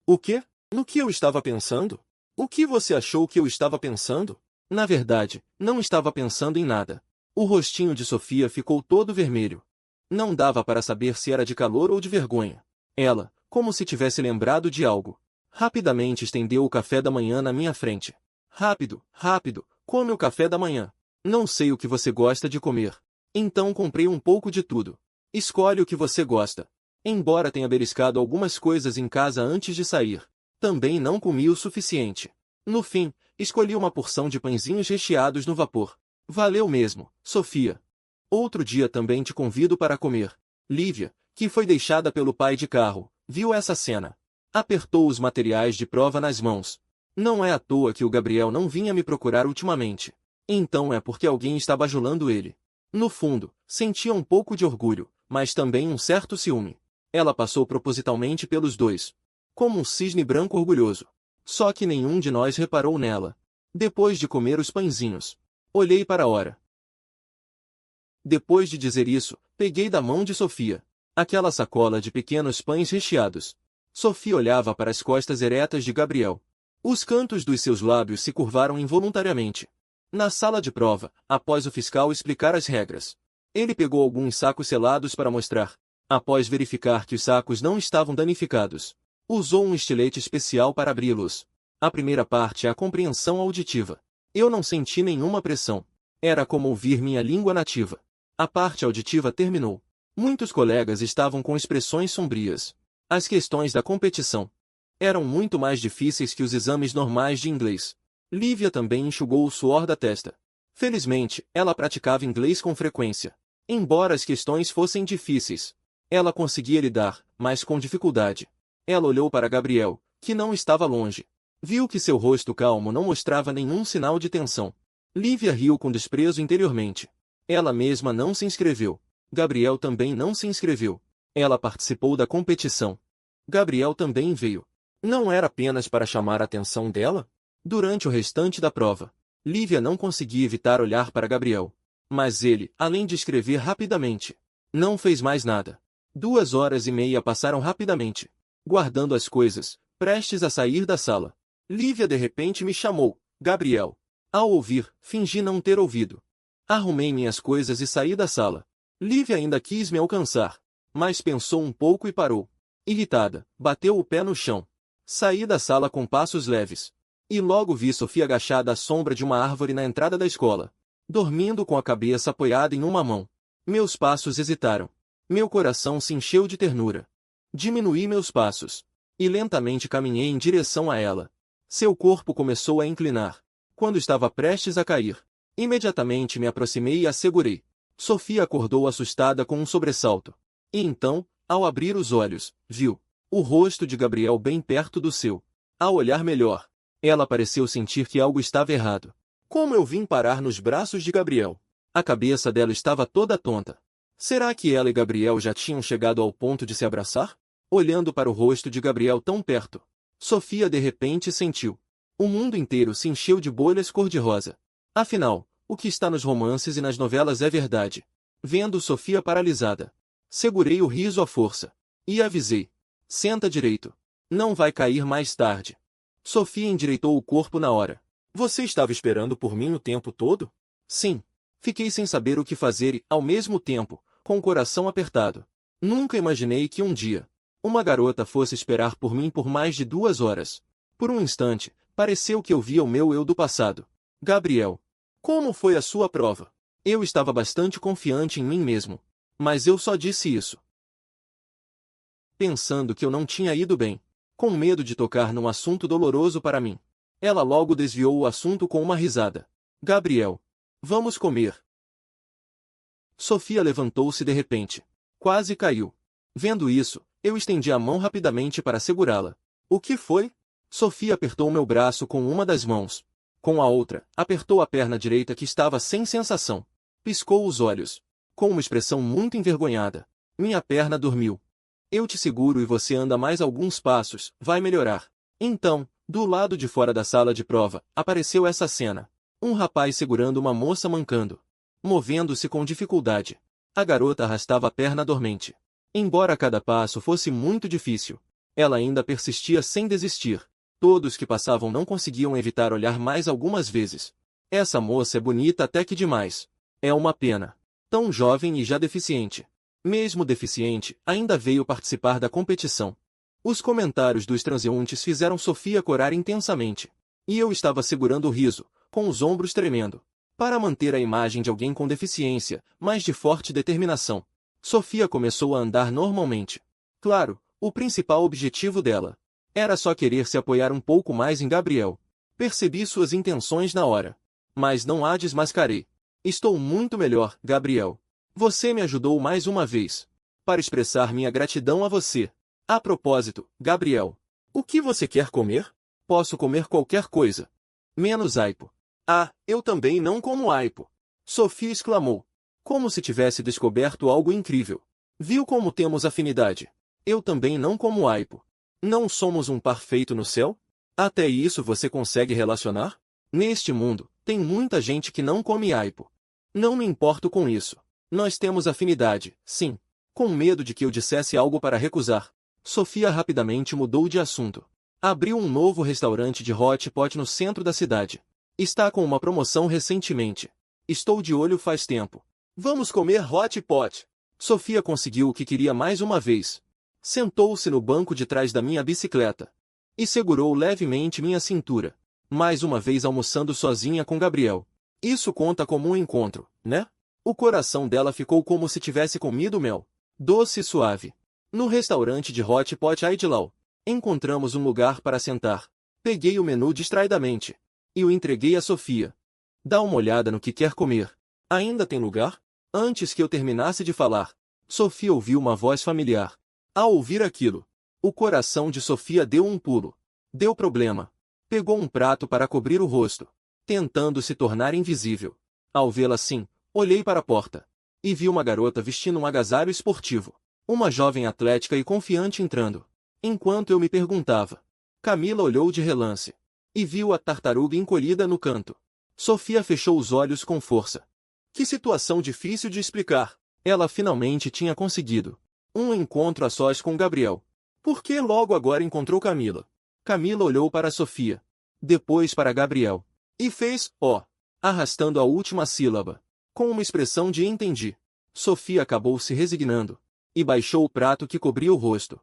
O quê? No que eu estava pensando? O que você achou que eu estava pensando? Na verdade, não estava pensando em nada. O rostinho de Sofia ficou todo vermelho. Não dava para saber se era de calor ou de vergonha. Ela, como se tivesse lembrado de algo. Rapidamente estendeu o café da manhã na minha frente. Rápido, rápido, come o café da manhã. Não sei o que você gosta de comer. Então comprei um pouco de tudo. Escolhe o que você gosta. Embora tenha beliscado algumas coisas em casa antes de sair, também não comi o suficiente. No fim, escolhi uma porção de pãezinhos recheados no vapor. Valeu mesmo, Sofia. Outro dia também te convido para comer. Lívia, que foi deixada pelo pai de carro, viu essa cena. Apertou os materiais de prova nas mãos. Não é à toa que o Gabriel não vinha me procurar ultimamente. Então é porque alguém está bajulando ele. No fundo, sentia um pouco de orgulho, mas também um certo ciúme. Ela passou propositalmente pelos dois, como um cisne branco orgulhoso. Só que nenhum de nós reparou nela. Depois de comer os pãezinhos, olhei para a hora. Depois de dizer isso, peguei da mão de Sofia aquela sacola de pequenos pães recheados. Sofia olhava para as costas eretas de Gabriel. Os cantos dos seus lábios se curvaram involuntariamente. Na sala de prova, após o fiscal explicar as regras, ele pegou alguns sacos selados para mostrar. Após verificar que os sacos não estavam danificados, usou um estilete especial para abri-los. A primeira parte é a compreensão auditiva. Eu não senti nenhuma pressão. Era como ouvir minha língua nativa. A parte auditiva terminou. Muitos colegas estavam com expressões sombrias. As questões da competição eram muito mais difíceis que os exames normais de inglês. Lívia também enxugou o suor da testa. Felizmente, ela praticava inglês com frequência. Embora as questões fossem difíceis, ela conseguia lidar, mas com dificuldade. Ela olhou para Gabriel, que não estava longe. Viu que seu rosto calmo não mostrava nenhum sinal de tensão. Lívia riu com desprezo interiormente. Ela mesma não se inscreveu. Gabriel também não se inscreveu. Ela participou da competição. Gabriel também veio. Não era apenas para chamar a atenção dela? Durante o restante da prova, Lívia não conseguia evitar olhar para Gabriel. Mas ele, além de escrever rapidamente, não fez mais nada. 2 horas e meia passaram rapidamente. Guardando as coisas, prestes a sair da sala. Lívia de repente me chamou, Gabriel. Ao ouvir, fingi não ter ouvido. Arrumei minhas coisas e saí da sala. Lívia ainda quis me alcançar, mas pensou um pouco e parou. Irritada, bateu o pé no chão. Saí da sala com passos leves. E logo vi Sofia agachada à sombra de uma árvore na entrada da escola, dormindo com a cabeça apoiada em uma mão. Meus passos hesitaram. Meu coração se encheu de ternura. Diminuí meus passos e lentamente caminhei em direção a ela. Seu corpo começou a inclinar. Quando estava prestes a cair, imediatamente me aproximei e a segurei. Sofia acordou assustada com um sobressalto. E então, ao abrir os olhos, viu o rosto de Gabriel bem perto do seu. Ao olhar melhor, ela pareceu sentir que algo estava errado. Como eu vim parar nos braços de Gabriel? A cabeça dela estava toda tonta. Será que ela e Gabriel já tinham chegado ao ponto de se abraçar? Olhando para o rosto de Gabriel tão perto, Sofia de repente sentiu. O mundo inteiro se encheu de bolhas cor-de-rosa. Afinal, o que está nos romances e nas novelas é verdade. Vendo Sofia paralisada, segurei o riso à força. E avisei. Senta direito. Não vai cair mais tarde. Sofia endireitou o corpo na hora. Você estava esperando por mim o tempo todo? Sim. Fiquei sem saber o que fazer e, ao mesmo tempo, com o coração apertado. Nunca imaginei que um dia uma garota fosse esperar por mim por mais de 2 horas. Por um instante, pareceu que eu via o meu eu do passado. Gabriel. Como foi a sua prova? Eu estava bastante confiante em mim mesmo. Mas eu só disse isso pensando que eu não tinha ido bem, com medo de tocar num assunto doloroso para mim. Ela logo desviou o assunto com uma risada. Gabriel. Vamos comer. Sofia levantou-se de repente. Quase caiu. Vendo isso, eu estendi a mão rapidamente para segurá-la. O que foi? Sofia apertou meu braço com uma das mãos. Com a outra, apertou a perna direita que estava sem sensação. Piscou os olhos. Com uma expressão muito envergonhada. Minha perna dormiu. Eu te seguro e você anda mais alguns passos, vai melhorar. Então, do lado de fora da sala de prova, apareceu essa cena. Um rapaz segurando uma moça mancando, movendo-se com dificuldade. A garota arrastava a perna dormente. Embora cada passo fosse muito difícil, ela ainda persistia sem desistir. Todos que passavam não conseguiam evitar olhar mais algumas vezes. Essa moça é bonita até que demais. É uma pena. Tão jovem e já deficiente. Mesmo deficiente, ainda veio participar da competição. Os comentários dos transeuntes fizeram Sofia corar intensamente. E eu estava segurando o riso, com os ombros tremendo, para manter a imagem de alguém com deficiência, mas de forte determinação. Sofia começou a andar normalmente. Claro, o principal objetivo dela era só querer se apoiar um pouco mais em Gabriel. Percebi suas intenções na hora. Mas não a desmascarei. Estou muito melhor, Gabriel. Você me ajudou mais uma vez. Para expressar minha gratidão a você. A propósito, Gabriel, o que você quer comer? Posso comer qualquer coisa. Menos aipo. Ah, eu também não como aipo. Sofia exclamou. Como se tivesse descoberto algo incrível. Viu como temos afinidade? Eu também não como aipo. Não somos um par feito no céu? Até isso você consegue relacionar? Neste mundo, tem muita gente que não come aipo. Não me importo com isso. Nós temos afinidade, sim. Com medo de que eu dissesse algo para recusar, Sofia rapidamente mudou de assunto. Abriu um novo restaurante de hot pot no centro da cidade. Está com uma promoção recentemente. Estou de olho faz tempo. Vamos comer hot pot. Sofia conseguiu o que queria mais uma vez. Sentou-se no banco de trás da minha bicicleta e segurou levemente minha cintura. Mais uma vez almoçando sozinha com Gabriel. Isso conta como um encontro, né? O coração dela ficou como se tivesse comido mel. Doce e suave. No restaurante de hot pot Aidlau, encontramos um lugar para sentar. Peguei o menu distraidamente e o entreguei a Sofia. Dá uma olhada no que quer comer. Ainda tem lugar? Antes que eu terminasse de falar, Sofia ouviu uma voz familiar. Ao ouvir aquilo, o coração de Sofia deu um pulo. Deu problema. Pegou um prato para cobrir o rosto, tentando se tornar invisível. Ao vê-la assim, olhei para a porta e vi uma garota vestindo um agasalho esportivo. Uma jovem atlética e confiante entrando. Enquanto eu me perguntava, Camila olhou de relance e viu a tartaruga encolhida no canto. Sofia fechou os olhos com força. Que situação difícil de explicar. Ela finalmente tinha conseguido um encontro a sós com Gabriel. Por que logo agora encontrou Camila? Camila olhou para Sofia, depois para Gabriel, e fez, ó, arrastando a última sílaba, com uma expressão de entendi. Sofia acabou se resignando, e baixou o prato que cobria o rosto,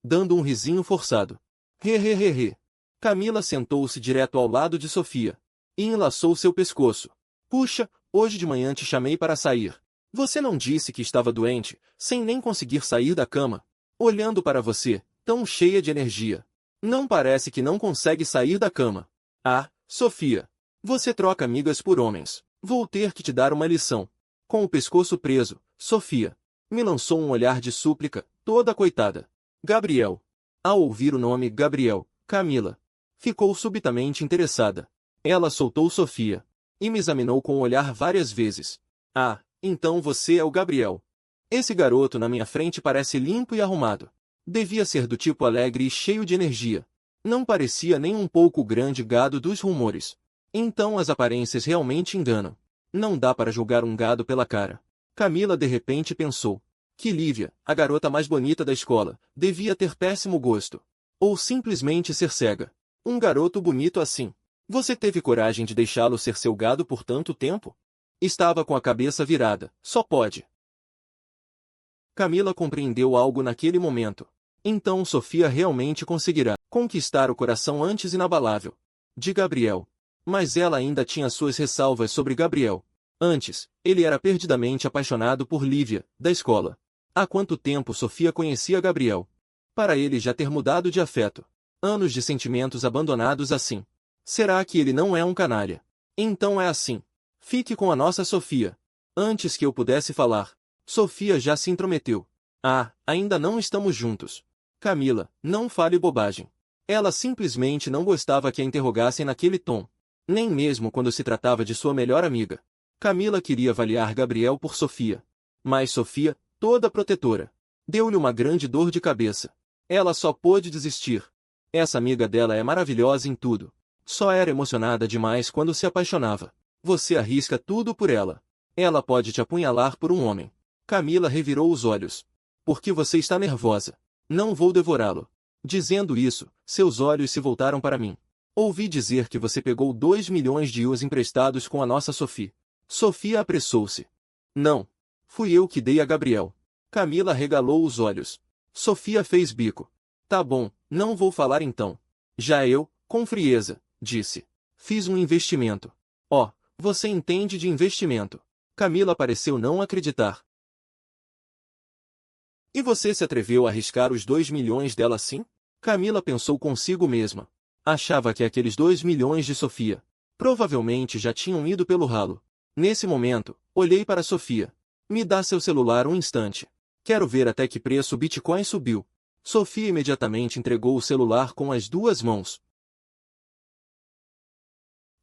dando um risinho forçado. He. Camila sentou-se direto ao lado de Sofia, e enlaçou seu pescoço. Puxa, hoje de manhã te chamei para sair. Você não disse que estava doente, sem nem conseguir sair da cama? Olhando para você, tão cheia de energia. Não parece que não consegue sair da cama. Ah, Sofia. Você troca amigas por homens. Vou ter que te dar uma lição. Com o pescoço preso, Sofia me lançou um olhar de súplica, toda coitada. Gabriel. Ao ouvir o nome Gabriel, Camila ficou subitamente interessada. Ela soltou Sofia e me examinou com o olhar várias vezes. Ah, então você é o Gabriel. Esse garoto na minha frente parece limpo e arrumado. Devia ser do tipo alegre e cheio de energia. Não parecia nem um pouco o grande gado dos rumores. Então as aparências realmente enganam. Não dá para julgar um gado pela cara. Camila de repente pensou que Lívia, a garota mais bonita da escola, devia ter péssimo gosto. Ou simplesmente ser cega. Um garoto bonito assim. Você teve coragem de deixá-lo ser seu gado por tanto tempo? Estava com a cabeça virada. Só pode. Camila compreendeu algo naquele momento. Então Sofia realmente conseguirá conquistar o coração antes inabalável de Gabriel. Mas ela ainda tinha suas ressalvas sobre Gabriel. Antes, ele era perdidamente apaixonado por Lívia, da escola. Há quanto tempo Sofia conhecia Gabriel? Para ele já ter mudado de afeto. Anos de sentimentos abandonados assim. Será que ele não é um canalha? Então é assim. Fique com a nossa Sofia. Antes que eu pudesse falar, Sofia já se intrometeu. Ah, ainda não estamos juntos. Camila, não fale bobagem. Ela simplesmente não gostava que a interrogassem naquele tom. Nem mesmo quando se tratava de sua melhor amiga. Camila queria avaliar Gabriel por Sofia. Mas Sofia, toda protetora, deu-lhe uma grande dor de cabeça. Ela só pôde desistir. Essa amiga dela é maravilhosa em tudo. Só era emocionada demais quando se apaixonava. Você arrisca tudo por ela. Ela pode te apunhalar por um homem. Camila revirou os olhos. Por que você está nervosa? Não vou devorá-lo. Dizendo isso, seus olhos se voltaram para mim. Ouvi dizer que você pegou 2 milhões de yuans emprestados com a nossa Sophie. Sofia apressou-se. Não. Fui eu que dei a Gabriel. Camila regalou os olhos. Sofia fez bico. Tá bom, não vou falar então. Já eu, com frieza, disse. Fiz um investimento. Oh, você entende de investimento. Camila pareceu não acreditar. E você se atreveu a arriscar os 2 milhões dela assim? Camila pensou consigo mesma. Achava que aqueles 2 milhões de Sofia provavelmente já tinham ido pelo ralo. Nesse momento, olhei para Sofia. Me dá seu celular um instante. Quero ver até que preço o Bitcoin subiu. Sofia imediatamente entregou o celular com as duas mãos.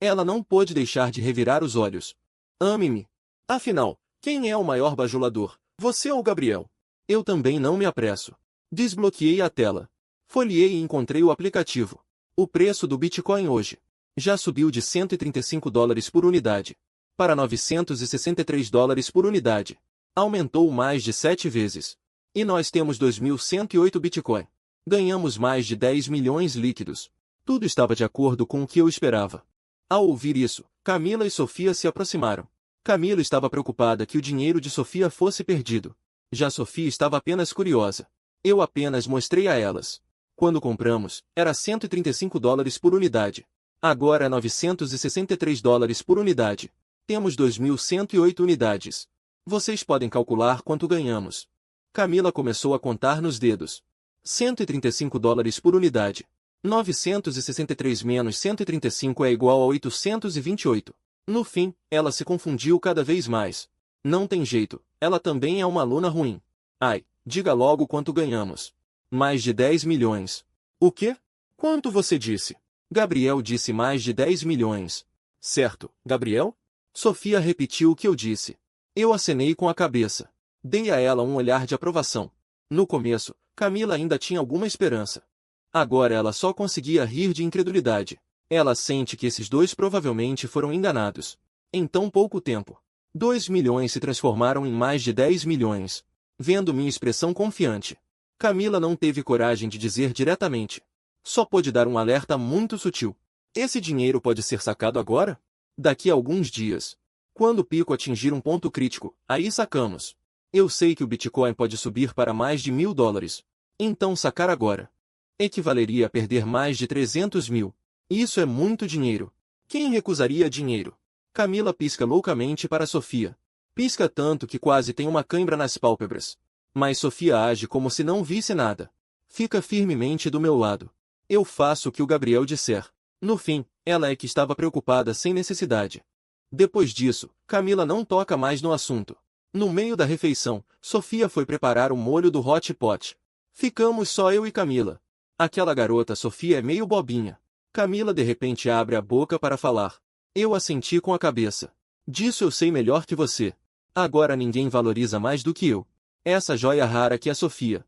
Ela não pôde deixar de revirar os olhos. Ame-me. Afinal, quem é o maior bajulador, você ou Gabriel? Eu também não me apresso. Desbloqueei a tela. Folheei e encontrei o aplicativo. O preço do Bitcoin hoje já subiu de $135 por unidade para $963 por unidade. Aumentou mais de 7 vezes. E nós temos 2.108 Bitcoin. Ganhamos mais de 10 milhões líquidos. Tudo estava de acordo com o que eu esperava. Ao ouvir isso, Camila e Sofia se aproximaram. Camila estava preocupada que o dinheiro de Sofia fosse perdido. Já Sofia estava apenas curiosa. Eu apenas mostrei a elas. Quando compramos, era $135 por unidade. Agora é $963 por unidade. Temos 2.108 unidades. Vocês podem calcular quanto ganhamos. Camila começou a contar nos dedos. $135 por unidade. 963 menos 135 é igual a 828. No fim, ela se confundiu cada vez mais. Não tem jeito, ela também é uma aluna ruim. Ai, diga logo quanto ganhamos. Mais de 10 milhões. O quê? Quanto você disse? Gabriel disse mais de 10 milhões. Certo, Gabriel? Sofia repetiu o que eu disse. Eu acenei com a cabeça. Dei a ela um olhar de aprovação. No começo, Camila ainda tinha alguma esperança. Agora ela só conseguia rir de incredulidade. Ela sente que esses dois provavelmente foram enganados. Em tão pouco tempo, 2 milhões se transformaram em mais de 10 milhões. Vendo minha expressão confiante, Camila não teve coragem de dizer diretamente. Só pôde dar um alerta muito sutil. Esse dinheiro pode ser sacado agora? Daqui a alguns dias. Quando o pico atingir um ponto crítico, aí sacamos. Eu sei que o Bitcoin pode subir para mais de $1.000. Então sacar agora equivaleria a perder mais de 300 mil. Isso é muito dinheiro. Quem recusaria dinheiro? Camila pisca loucamente para Sofia. Pisca tanto que quase tem uma cãibra nas pálpebras. Mas Sofia age como se não visse nada. Fica firmemente do meu lado. Eu faço o que o Gabriel disser. No fim, ela é que estava preocupada sem necessidade. Depois disso, Camila não toca mais no assunto. No meio da refeição, Sofia foi preparar o molho do hot pot. Ficamos só eu e Camila. Aquela garota Sofia é meio bobinha. Camila de repente abre a boca para falar. Eu assenti com a cabeça. Disso eu sei melhor que você. Agora ninguém valoriza mais do que eu. Essa joia rara que é Sofia.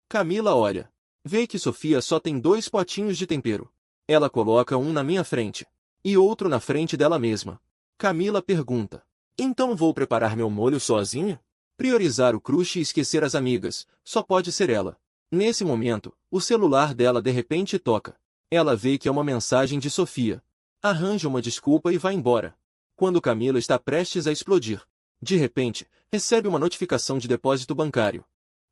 Camila olha. Vê que Sofia só tem 2 potinhos de tempero. Ela coloca um na minha frente. E outro na frente dela mesma. Camila pergunta. Então vou preparar meu molho sozinha? Priorizar o crush e esquecer as amigas, só pode ser ela. Nesse momento, o celular dela de repente toca. Ela vê que é uma mensagem de Sofia. Arranja uma desculpa e vai embora. Quando Camila está prestes a explodir, de repente, recebe uma notificação de depósito bancário.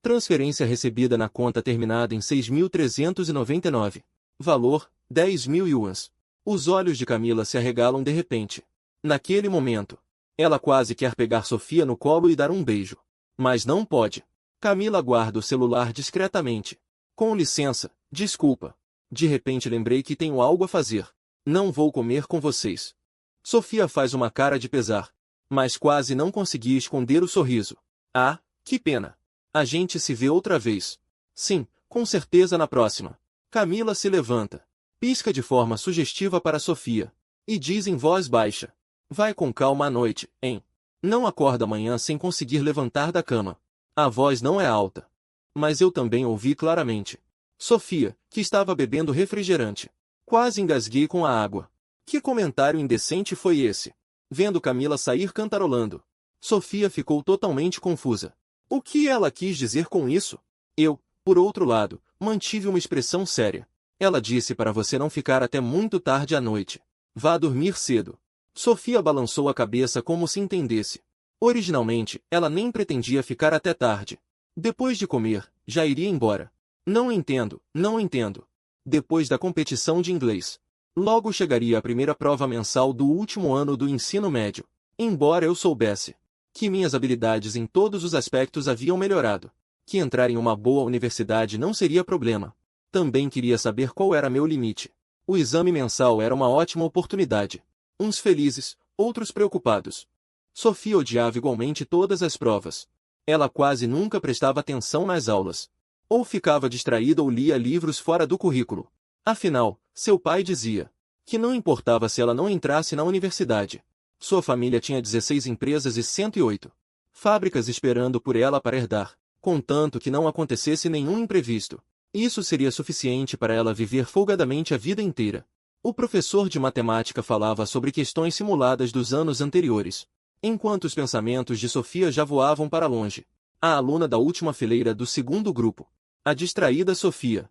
Transferência recebida na conta terminada em 6.399. Valor, 10.000 yuans. Os olhos de Camila se arregalam de repente. Naquele momento, ela quase quer pegar Sofia no colo e dar um beijo. Mas não pode. Camila guarda o celular discretamente. Com licença, desculpa. De repente lembrei que tenho algo a fazer. Não vou comer com vocês. Sofia faz uma cara de pesar. Mas quase não consegui esconder o sorriso. Ah, que pena. A gente se vê outra vez. Sim, com certeza na próxima. Camila se levanta. Pisca de forma sugestiva para Sofia. E diz em voz baixa. Vai com calma à noite, hein? Não acorda amanhã sem conseguir levantar da cama. A voz não é alta. Mas eu também ouvi claramente. Sofia, que estava bebendo refrigerante. Quase engasguei com a água. Que comentário indecente foi esse? Vendo Camila sair cantarolando. Sofia ficou totalmente confusa. O que ela quis dizer com isso? Eu, por outro lado, mantive uma expressão séria. Ela disse para você não ficar até muito tarde à noite. Vá dormir cedo. Sofia balançou a cabeça como se entendesse. Originalmente, ela nem pretendia ficar até tarde. Depois de comer, já iria embora. Não entendo, não entendo. Depois da competição de inglês, logo chegaria a primeira prova mensal do último ano do ensino médio. Embora eu soubesse que minhas habilidades em todos os aspectos haviam melhorado, que entrar em uma boa universidade não seria problema. Também queria saber qual era meu limite. O exame mensal era uma ótima oportunidade. Uns felizes, outros preocupados. Sofia odiava igualmente todas as provas. Ela quase nunca prestava atenção nas aulas. Ou ficava distraída ou lia livros fora do currículo. Afinal, seu pai dizia que não importava se ela não entrasse na universidade. Sua família tinha 16 empresas e 108 fábricas esperando por ela para herdar, contanto que não acontecesse nenhum imprevisto. Isso seria suficiente para ela viver folgadamente a vida inteira. O professor de matemática falava sobre questões simuladas dos anos anteriores, enquanto os pensamentos de Sofia já voavam para longe. A aluna da última fileira do segundo grupo, a distraída Sofia.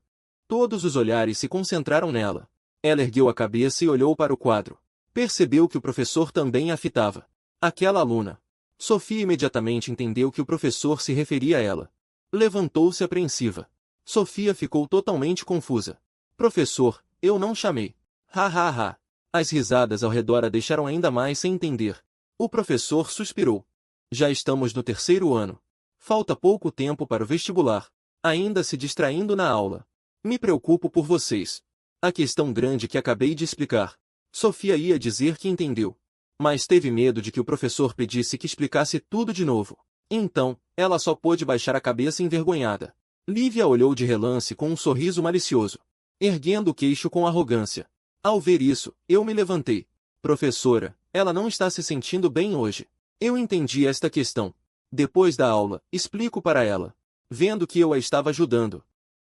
Todos os olhares se concentraram nela. Ela ergueu a cabeça e olhou para o quadro. Percebeu que o professor também a fitava. Aquela aluna. Sofia imediatamente entendeu que o professor se referia a ela. Levantou-se apreensiva. Sofia ficou totalmente confusa. Professor, eu não chamei. Ha ha ha. As risadas ao redor a deixaram ainda mais sem entender. O professor suspirou. Já estamos no terceiro ano. Falta pouco tempo para o vestibular. Ainda se distraindo na aula. Me preocupo por vocês. A questão grande que acabei de explicar. Sofia ia dizer que entendeu. Mas teve medo de que o professor pedisse que explicasse tudo de novo. Então, ela só pôde baixar a cabeça envergonhada. Lívia olhou de relance com um sorriso malicioso, erguendo o queixo com arrogância. Ao ver isso, eu me levantei. Professora, ela não está se sentindo bem hoje. Eu entendi esta questão. Depois da aula, explico para ela. Vendo que eu a estava ajudando.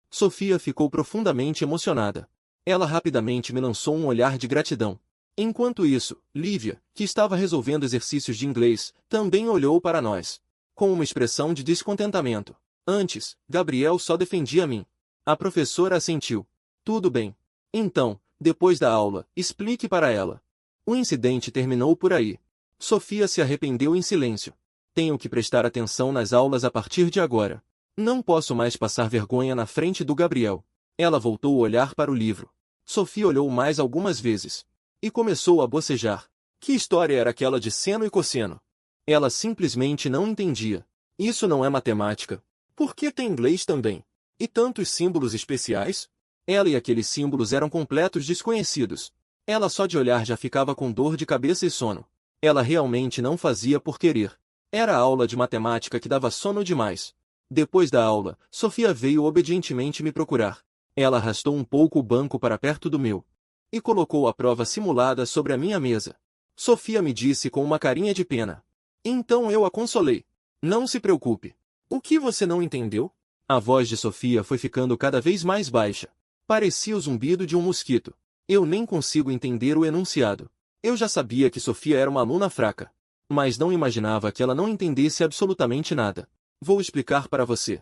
Sofia ficou profundamente emocionada. Ela rapidamente me lançou um olhar de gratidão. Enquanto isso, Lívia, que estava resolvendo exercícios de inglês, também olhou para nós, com uma expressão de descontentamento. Antes, Gabriel só defendia a mim. A professora assentiu. Tudo bem. Então, depois da aula, explique para ela. O incidente terminou por aí. Sofia se arrependeu em silêncio. Tenho que prestar atenção nas aulas a partir de agora. Não posso mais passar vergonha na frente do Gabriel. Ela voltou a olhar para o livro. Sofia olhou mais algumas vezes. E começou a bocejar. Que história era aquela de seno e cosseno? Ela simplesmente não entendia. Isso não é matemática. Por que tem inglês também? E tantos símbolos especiais? Ela e aqueles símbolos eram completos desconhecidos. Ela só de olhar já ficava com dor de cabeça e sono. Ela realmente não fazia por querer. Era a aula de matemática que dava sono demais. Depois da aula, Sofia veio obedientemente me procurar. Ela arrastou um pouco o banco para perto do meu e colocou a prova simulada sobre a minha mesa. Sofia me disse com uma carinha de pena. Então eu a consolei. Não se preocupe. O que você não entendeu? A voz de Sofia foi ficando cada vez mais baixa. Parecia o zumbido de um mosquito. Eu nem consigo entender o enunciado. Eu já sabia que Sofia era uma aluna fraca, mas não imaginava que ela não entendesse absolutamente nada. Vou explicar para você.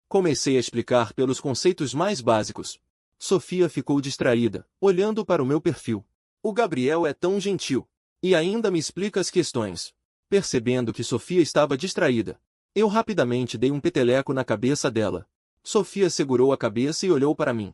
Comecei a explicar pelos conceitos mais básicos. Sofia ficou distraída, olhando para o meu perfil. O Gabriel é tão gentil. E ainda me explica as questões. Percebendo que Sofia estava distraída, eu rapidamente dei um peteleco na cabeça dela. Sofia segurou a cabeça e olhou para mim.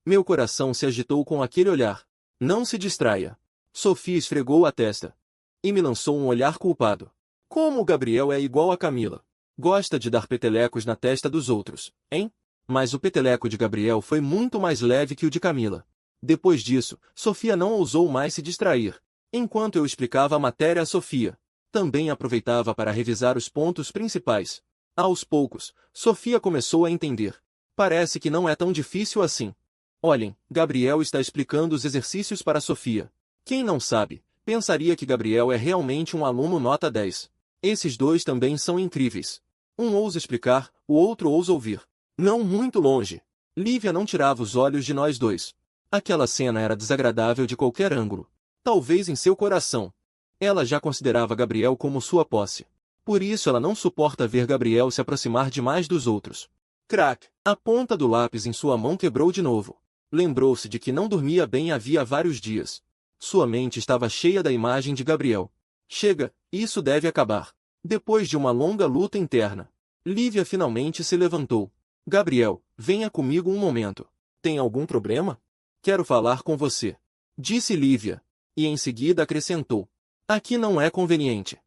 Meu coração se agitou com aquele olhar. Não se distraia. Sofia esfregou a testa e me lançou um olhar culpado. Como o Gabriel é igual a Camila. Gosta de dar petelecos na testa dos outros, hein? Mas o peteleco de Gabriel foi muito mais leve que o de Camila. Depois disso, Sofia não ousou mais se distrair. Enquanto eu explicava a matéria a Sofia, também aproveitava para revisar os pontos principais. Aos poucos, Sofia começou a entender. Parece que não é tão difícil assim. Olhem, Gabriel está explicando os exercícios para Sofia. Quem não sabe, pensaria que Gabriel é realmente um aluno nota 10. Esses dois também são incríveis. Um ousa explicar, o outro ousa ouvir. Não muito longe. Lívia não tirava os olhos de nós dois. Aquela cena era desagradável de qualquer ângulo. Talvez em seu coração. Ela já considerava Gabriel como sua posse. Por isso ela não suporta ver Gabriel se aproximar demais dos outros. Crack! A ponta do lápis em sua mão quebrou de novo. Lembrou-se de que não dormia bem havia vários dias. Sua mente estava cheia da imagem de Gabriel. Chega, isso deve acabar. Depois de uma longa luta interna, Lívia finalmente se levantou. Gabriel, venha comigo um momento. Tem algum problema? Quero falar com você. Disse Lívia. E em seguida acrescentou. Aqui não é conveniente.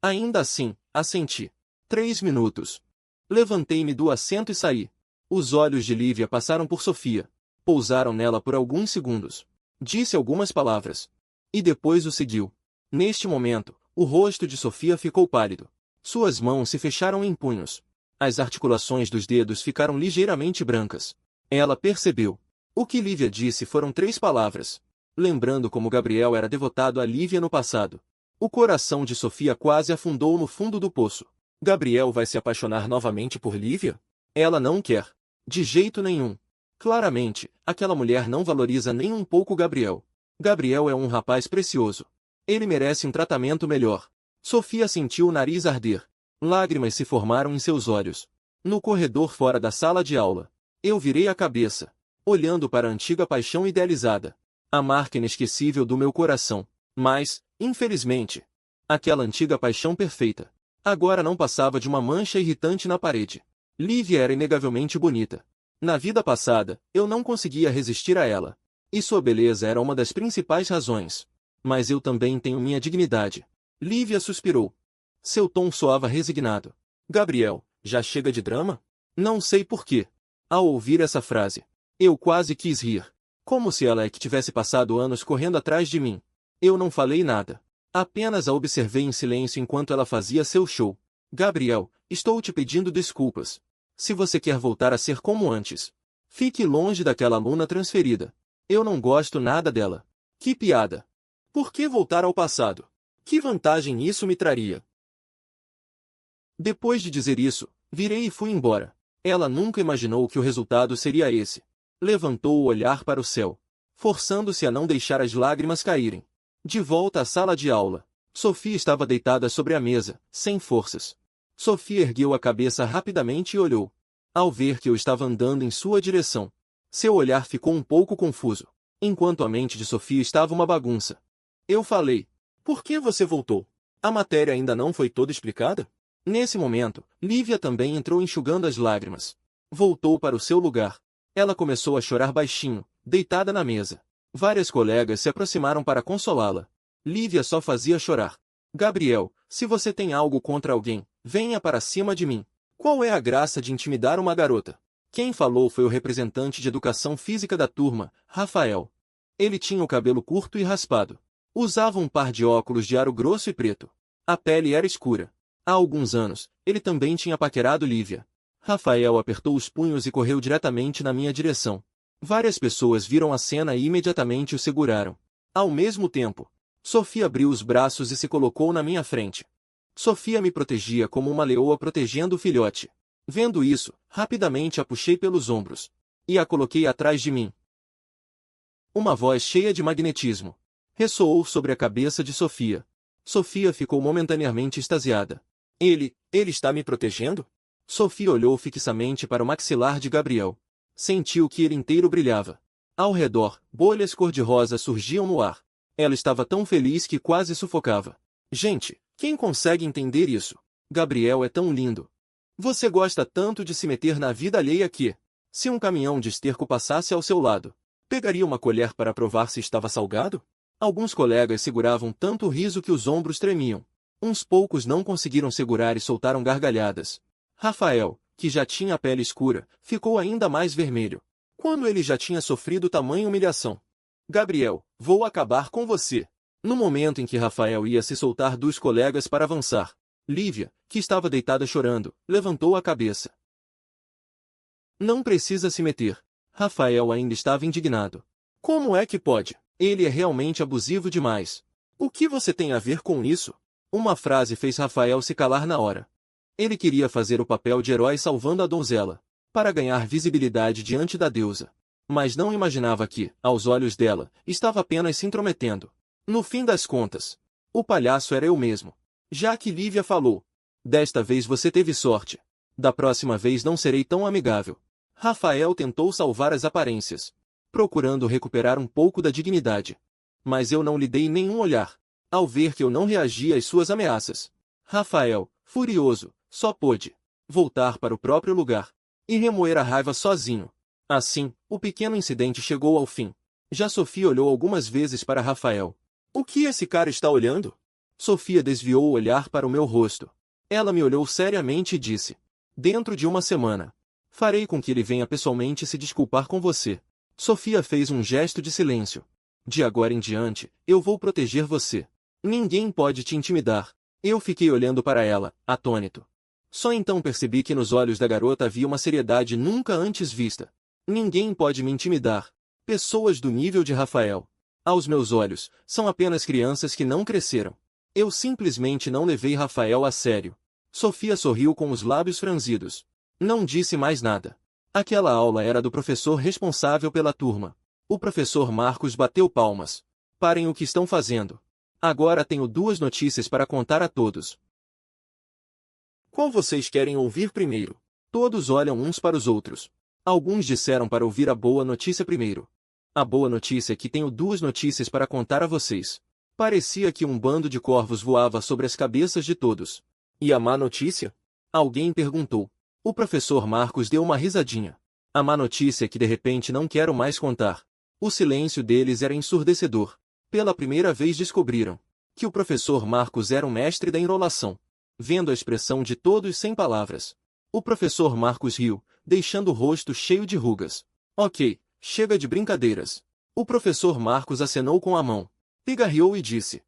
Ainda assim, assenti. 3 minutos. Levantei-me do assento e saí. Os olhos de Lívia passaram por Sofia. Pousaram nela por alguns segundos. Disse algumas palavras. E depois o seguiu. Neste momento, o rosto de Sofia ficou pálido. Suas mãos se fecharam em punhos. As articulações dos dedos ficaram ligeiramente brancas. Ela percebeu. O que Lívia disse foram 3 palavras. Lembrando como Gabriel era devotado a Lívia no passado. O coração de Sofia quase afundou no fundo do poço. Gabriel vai se apaixonar novamente por Lívia? Ela não quer. De jeito nenhum. Claramente, aquela mulher não valoriza nem um pouco Gabriel. Gabriel é um rapaz precioso. Ele merece um tratamento melhor. Sofia sentiu o nariz arder. Lágrimas se formaram em seus olhos. No corredor fora da sala de aula, eu virei a cabeça, olhando para a antiga paixão idealizada. A marca inesquecível do meu coração. Mas, infelizmente, aquela antiga paixão perfeita, agora não passava de uma mancha irritante na parede. Lívia era inegavelmente bonita. Na vida passada, eu não conseguia resistir a ela. E sua beleza era uma das principais razões. Mas eu também tenho minha dignidade. Lívia suspirou. Seu tom soava resignado. Gabriel, já chega de drama? Não sei por quê. Ao ouvir essa frase, eu quase quis rir. Como se ela é que tivesse passado anos correndo atrás de mim. Eu não falei nada. Apenas a observei em silêncio enquanto ela fazia seu show. Gabriel, estou te pedindo desculpas. Se você quer voltar a ser como antes, fique longe daquela aluna transferida. Eu não gosto nada dela. Que piada. Por que voltar ao passado? Que vantagem isso me traria? Depois de dizer isso, virei e fui embora. Ela nunca imaginou que o resultado seria esse. Levantou o olhar para o céu, forçando-se a não deixar as lágrimas caírem. De volta à sala de aula, Sofia estava deitada sobre a mesa, sem forças. Sofia ergueu a cabeça rapidamente e olhou. Ao ver que eu estava andando em sua direção, seu olhar ficou um pouco confuso, enquanto a mente de Sofia estava uma bagunça. Eu falei, por que você voltou? A matéria ainda não foi toda explicada? Nesse momento, Lívia também entrou enxugando as lágrimas. Voltou para o seu lugar. Ela começou a chorar baixinho, deitada na mesa. Várias colegas se aproximaram para consolá-la. Lívia só fazia chorar. Gabriel, se você tem algo contra alguém, venha para cima de mim. Qual é a graça de intimidar uma garota? Quem falou foi o representante de educação física da turma, Rafael. Ele tinha o cabelo curto e raspado. Usava um par de óculos de aro grosso e preto. A pele era escura. Há alguns anos, ele também tinha paquerado Lívia. Rafael apertou os punhos e correu diretamente na minha direção. Várias pessoas viram a cena e imediatamente o seguraram. Ao mesmo tempo, Sofia abriu os braços e se colocou na minha frente. Sofia me protegia como uma leoa protegendo o filhote. Vendo isso, rapidamente a puxei pelos ombros e a coloquei atrás de mim. Uma voz cheia de magnetismo ressoou sobre a cabeça de Sofia. Sofia ficou momentaneamente extasiada. Ele está me protegendo? Sofia olhou fixamente para o maxilar de Gabriel. Sentiu que ele inteiro brilhava. Ao redor, bolhas cor-de-rosa surgiam no ar. Ela estava tão feliz que quase sufocava. Gente, quem consegue entender isso? Gabriel é tão lindo. Você gosta tanto de se meter na vida alheia que, se um caminhão de esterco passasse ao seu lado, pegaria uma colher para provar se estava salgado? Alguns colegas seguravam tanto o riso que os ombros tremiam. Uns poucos não conseguiram segurar e soltaram gargalhadas. Rafael, que já tinha a pele escura, ficou ainda mais vermelho. Quando ele já tinha sofrido tamanha humilhação. Gabriel, vou acabar com você. No momento em que Rafael ia se soltar dos colegas para avançar, Lívia, que estava deitada chorando, levantou a cabeça. Não precisa se meter. Rafael ainda estava indignado. Como é que pode? Ele é realmente abusivo demais. O que você tem a ver com isso? Uma frase fez Rafael se calar na hora. Ele queria fazer o papel de herói salvando a donzela, para ganhar visibilidade diante da deusa. Mas não imaginava que, aos olhos dela, estava apenas se intrometendo. No fim das contas, o palhaço era eu mesmo. Já que Lívia falou. Desta vez você teve sorte. Da próxima vez não serei tão amigável. Rafael tentou salvar as aparências, procurando recuperar um pouco da dignidade. Mas eu não lhe dei nenhum olhar, ao ver que eu não reagia às suas ameaças. Rafael, furioso, só pôde voltar para o próprio lugar e remoer a raiva sozinho. Assim, o pequeno incidente chegou ao fim. Já Sofia olhou algumas vezes para Rafael. O que esse cara está olhando? Sofia desviou o olhar para o meu rosto. Ela me olhou seriamente e disse: dentro de uma semana, farei com que ele venha pessoalmente se desculpar com você. Sofia fez um gesto de silêncio. De agora em diante, eu vou proteger você. Ninguém pode te intimidar. Eu fiquei olhando para ela, atônito. Só então percebi que nos olhos da garota havia uma seriedade nunca antes vista. Ninguém pode me intimidar. Pessoas do nível de Rafael, aos meus olhos, são apenas crianças que não cresceram. Eu simplesmente não levei Rafael a sério. Sofia sorriu com os lábios franzidos. Não disse mais nada. Aquela aula era do professor responsável pela turma. O professor Marcos bateu palmas. Parem o que estão fazendo. Agora tenho duas notícias para contar a todos. Qual vocês querem ouvir primeiro? Todos olham uns para os outros. Alguns disseram para ouvir a boa notícia primeiro. A boa notícia é que tenho duas notícias para contar a vocês. Parecia que um bando de corvos voava sobre as cabeças de todos. E a má notícia? Alguém perguntou. O professor Marcos deu uma risadinha. A má notícia é que de repente não quero mais contar. O silêncio deles era ensurdecedor. Pela primeira vez descobriram que o professor Marcos era um mestre da enrolação. Vendo a expressão de todos sem palavras, o professor Marcos riu, deixando o rosto cheio de rugas. Ok, chega de brincadeiras. O professor Marcos acenou com a mão. Pigarreou e disse: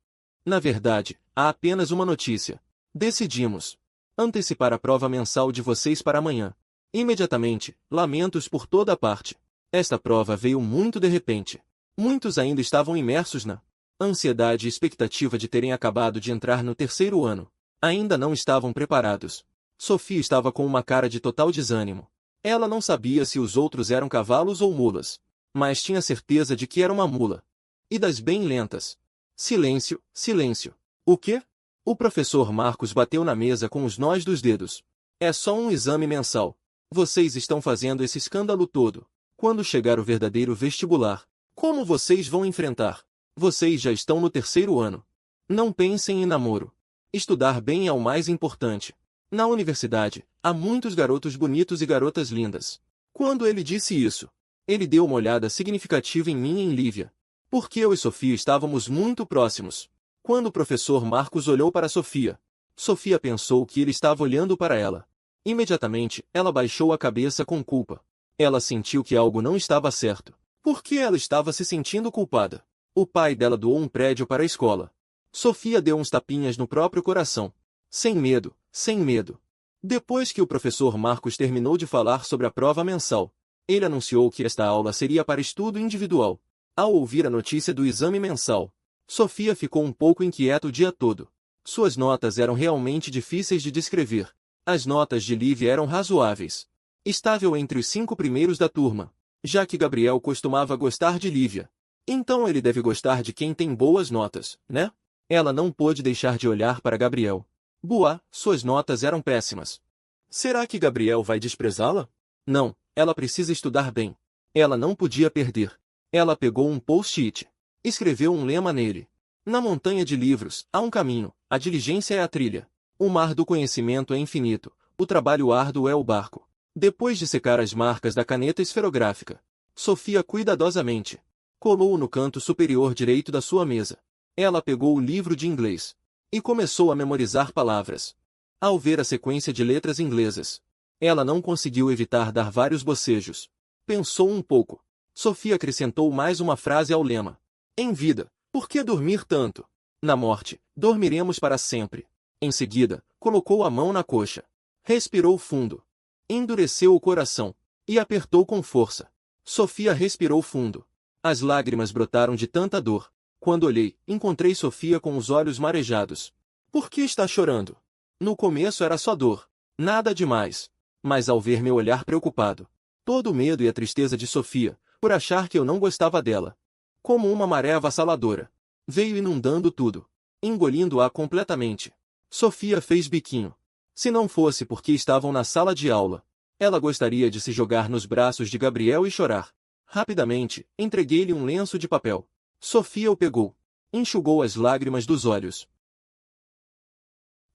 na verdade, há apenas uma notícia. Decidimos antecipar a prova mensal de vocês para amanhã. Imediatamente, lamentos por toda a parte. Esta prova veio muito de repente. Muitos ainda estavam imersos na ansiedade e expectativa de terem acabado de entrar no terceiro ano. Ainda não estavam preparados. Sofia estava com uma cara de total desânimo. Ela não sabia se os outros eram cavalos ou mulas, mas tinha certeza de que era uma mula. E das bem lentas. Silêncio, silêncio. O quê? O professor Marcos bateu na mesa com os nós dos dedos. É só um exame mensal. Vocês estão fazendo esse escândalo todo. Quando chegar o verdadeiro vestibular, como vocês vão enfrentar? Vocês já estão no terceiro ano. Não pensem em namoro. Estudar bem é o mais importante. Na universidade, há muitos garotos bonitos e garotas lindas. Quando ele disse isso, ele deu uma olhada significativa em mim e em Lívia. Porque eu e Sofia estávamos muito próximos. Quando o professor Marcos olhou para Sofia, Sofia pensou que ele estava olhando para ela. Imediatamente, ela baixou a cabeça com culpa. Ela sentiu que algo não estava certo. Por que ela estava se sentindo culpada? O pai dela doou um prédio para a escola. Sofia deu uns tapinhas no próprio coração. Sem medo, sem medo. Depois que o professor Marcos terminou de falar sobre a prova mensal, ele anunciou que esta aula seria para estudo individual. Ao ouvir a notícia do exame mensal, Sofia ficou um pouco inquieta o dia todo. Suas notas eram realmente difíceis de descrever. As notas de Lívia eram razoáveis. Estável entre os 5 primeiros da turma, já que Gabriel costumava gostar de Lívia. Então ele deve gostar de quem tem boas notas, né? Ela não pôde deixar de olhar para Gabriel. Buá, suas notas eram péssimas. Será que Gabriel vai desprezá-la? Não, ela precisa estudar bem. Ela não podia perder. Ela pegou um post-it. Escreveu um lema nele. Na montanha de livros, há um caminho, a diligência é a trilha. O mar do conhecimento é infinito, o trabalho árduo é o barco. Depois de secar as marcas da caneta esferográfica, Sofia cuidadosamente colou-o no canto superior direito da sua mesa. Ela pegou o livro de inglês e começou a memorizar palavras. Ao ver a sequência de letras inglesas, ela não conseguiu evitar dar vários bocejos. Pensou um pouco. Sofia acrescentou mais uma frase ao lema. Em vida, por que dormir tanto? Na morte, dormiremos para sempre. Em seguida, colocou a mão na coxa. Respirou fundo. Endureceu o coração e apertou com força. Sofia respirou fundo. As lágrimas brotaram de tanta dor. Quando olhei, encontrei Sofia com os olhos marejados. Por que está chorando? No começo era só dor. Nada demais. Mas ao ver meu olhar preocupado, todo o medo e a tristeza de Sofia, por achar que eu não gostava dela, como uma maré avassaladora, veio inundando tudo, engolindo-a completamente. Sofia fez biquinho. Se não fosse porque estavam na sala de aula, ela gostaria de se jogar nos braços de Gabriel e chorar. Rapidamente, entreguei-lhe um lenço de papel. Sofia o pegou. Enxugou as lágrimas dos olhos.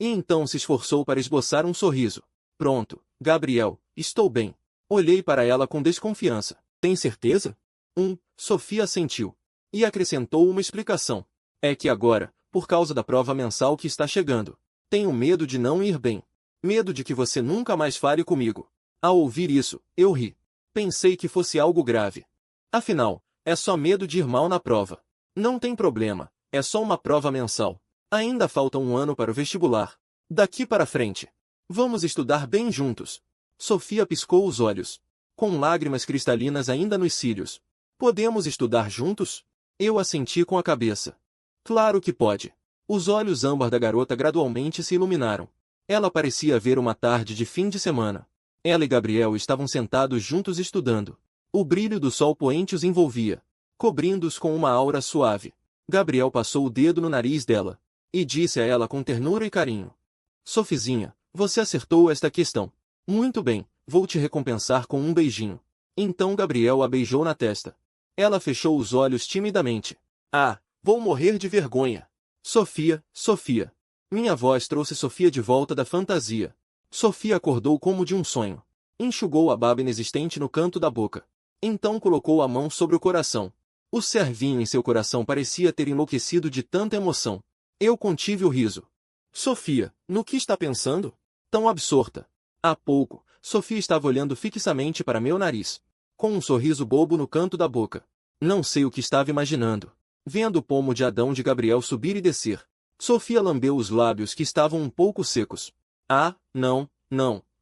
E então se esforçou para esboçar um sorriso. Pronto, Gabriel, estou bem. Olhei para ela com desconfiança. Tem certeza? Sofia assentiu. E acrescentou uma explicação. É que agora, por causa da prova mensal que está chegando, tenho medo de não ir bem. Medo de que você nunca mais fale comigo. Ao ouvir isso, eu ri. Pensei que fosse algo grave. Afinal, é só medo de ir mal na prova. Não tem problema, é só uma prova mensal. Ainda falta um ano para o vestibular. Daqui para frente. Vamos estudar bem juntos. Sofia piscou os olhos, com lágrimas cristalinas ainda nos cílios. Podemos estudar juntos? Eu assenti com a cabeça. Claro que pode. Os olhos âmbar da garota gradualmente se iluminaram. Ela parecia ver uma tarde de fim de semana. Ela e Gabriel estavam sentados juntos estudando. O brilho do sol poente os envolvia, cobrindo-os com uma aura suave. Gabriel passou o dedo no nariz dela e disse a ela com ternura e carinho: Sofizinha, você acertou esta questão. Muito bem, vou te recompensar com um beijinho. Então Gabriel a beijou na testa. Ela fechou os olhos timidamente. Ah, vou morrer de vergonha. Sofia, Sofia. Minha voz trouxe Sofia de volta da fantasia. Sofia acordou como de um sonho. Enxugou a baba inexistente no canto da boca. Então colocou a mão sobre o coração. O servinho em seu coração parecia ter enlouquecido de tanta emoção. Eu contive o riso. Sofia, no que está pensando? Tão absorta. Há pouco, Sofia estava olhando fixamente para meu nariz, com um sorriso bobo no canto da boca. Não sei o que estava imaginando. Vendo o pomo de Adão de Gabriel subir e descer, Sofia lambeu os lábios que estavam um pouco secos. Ah, não,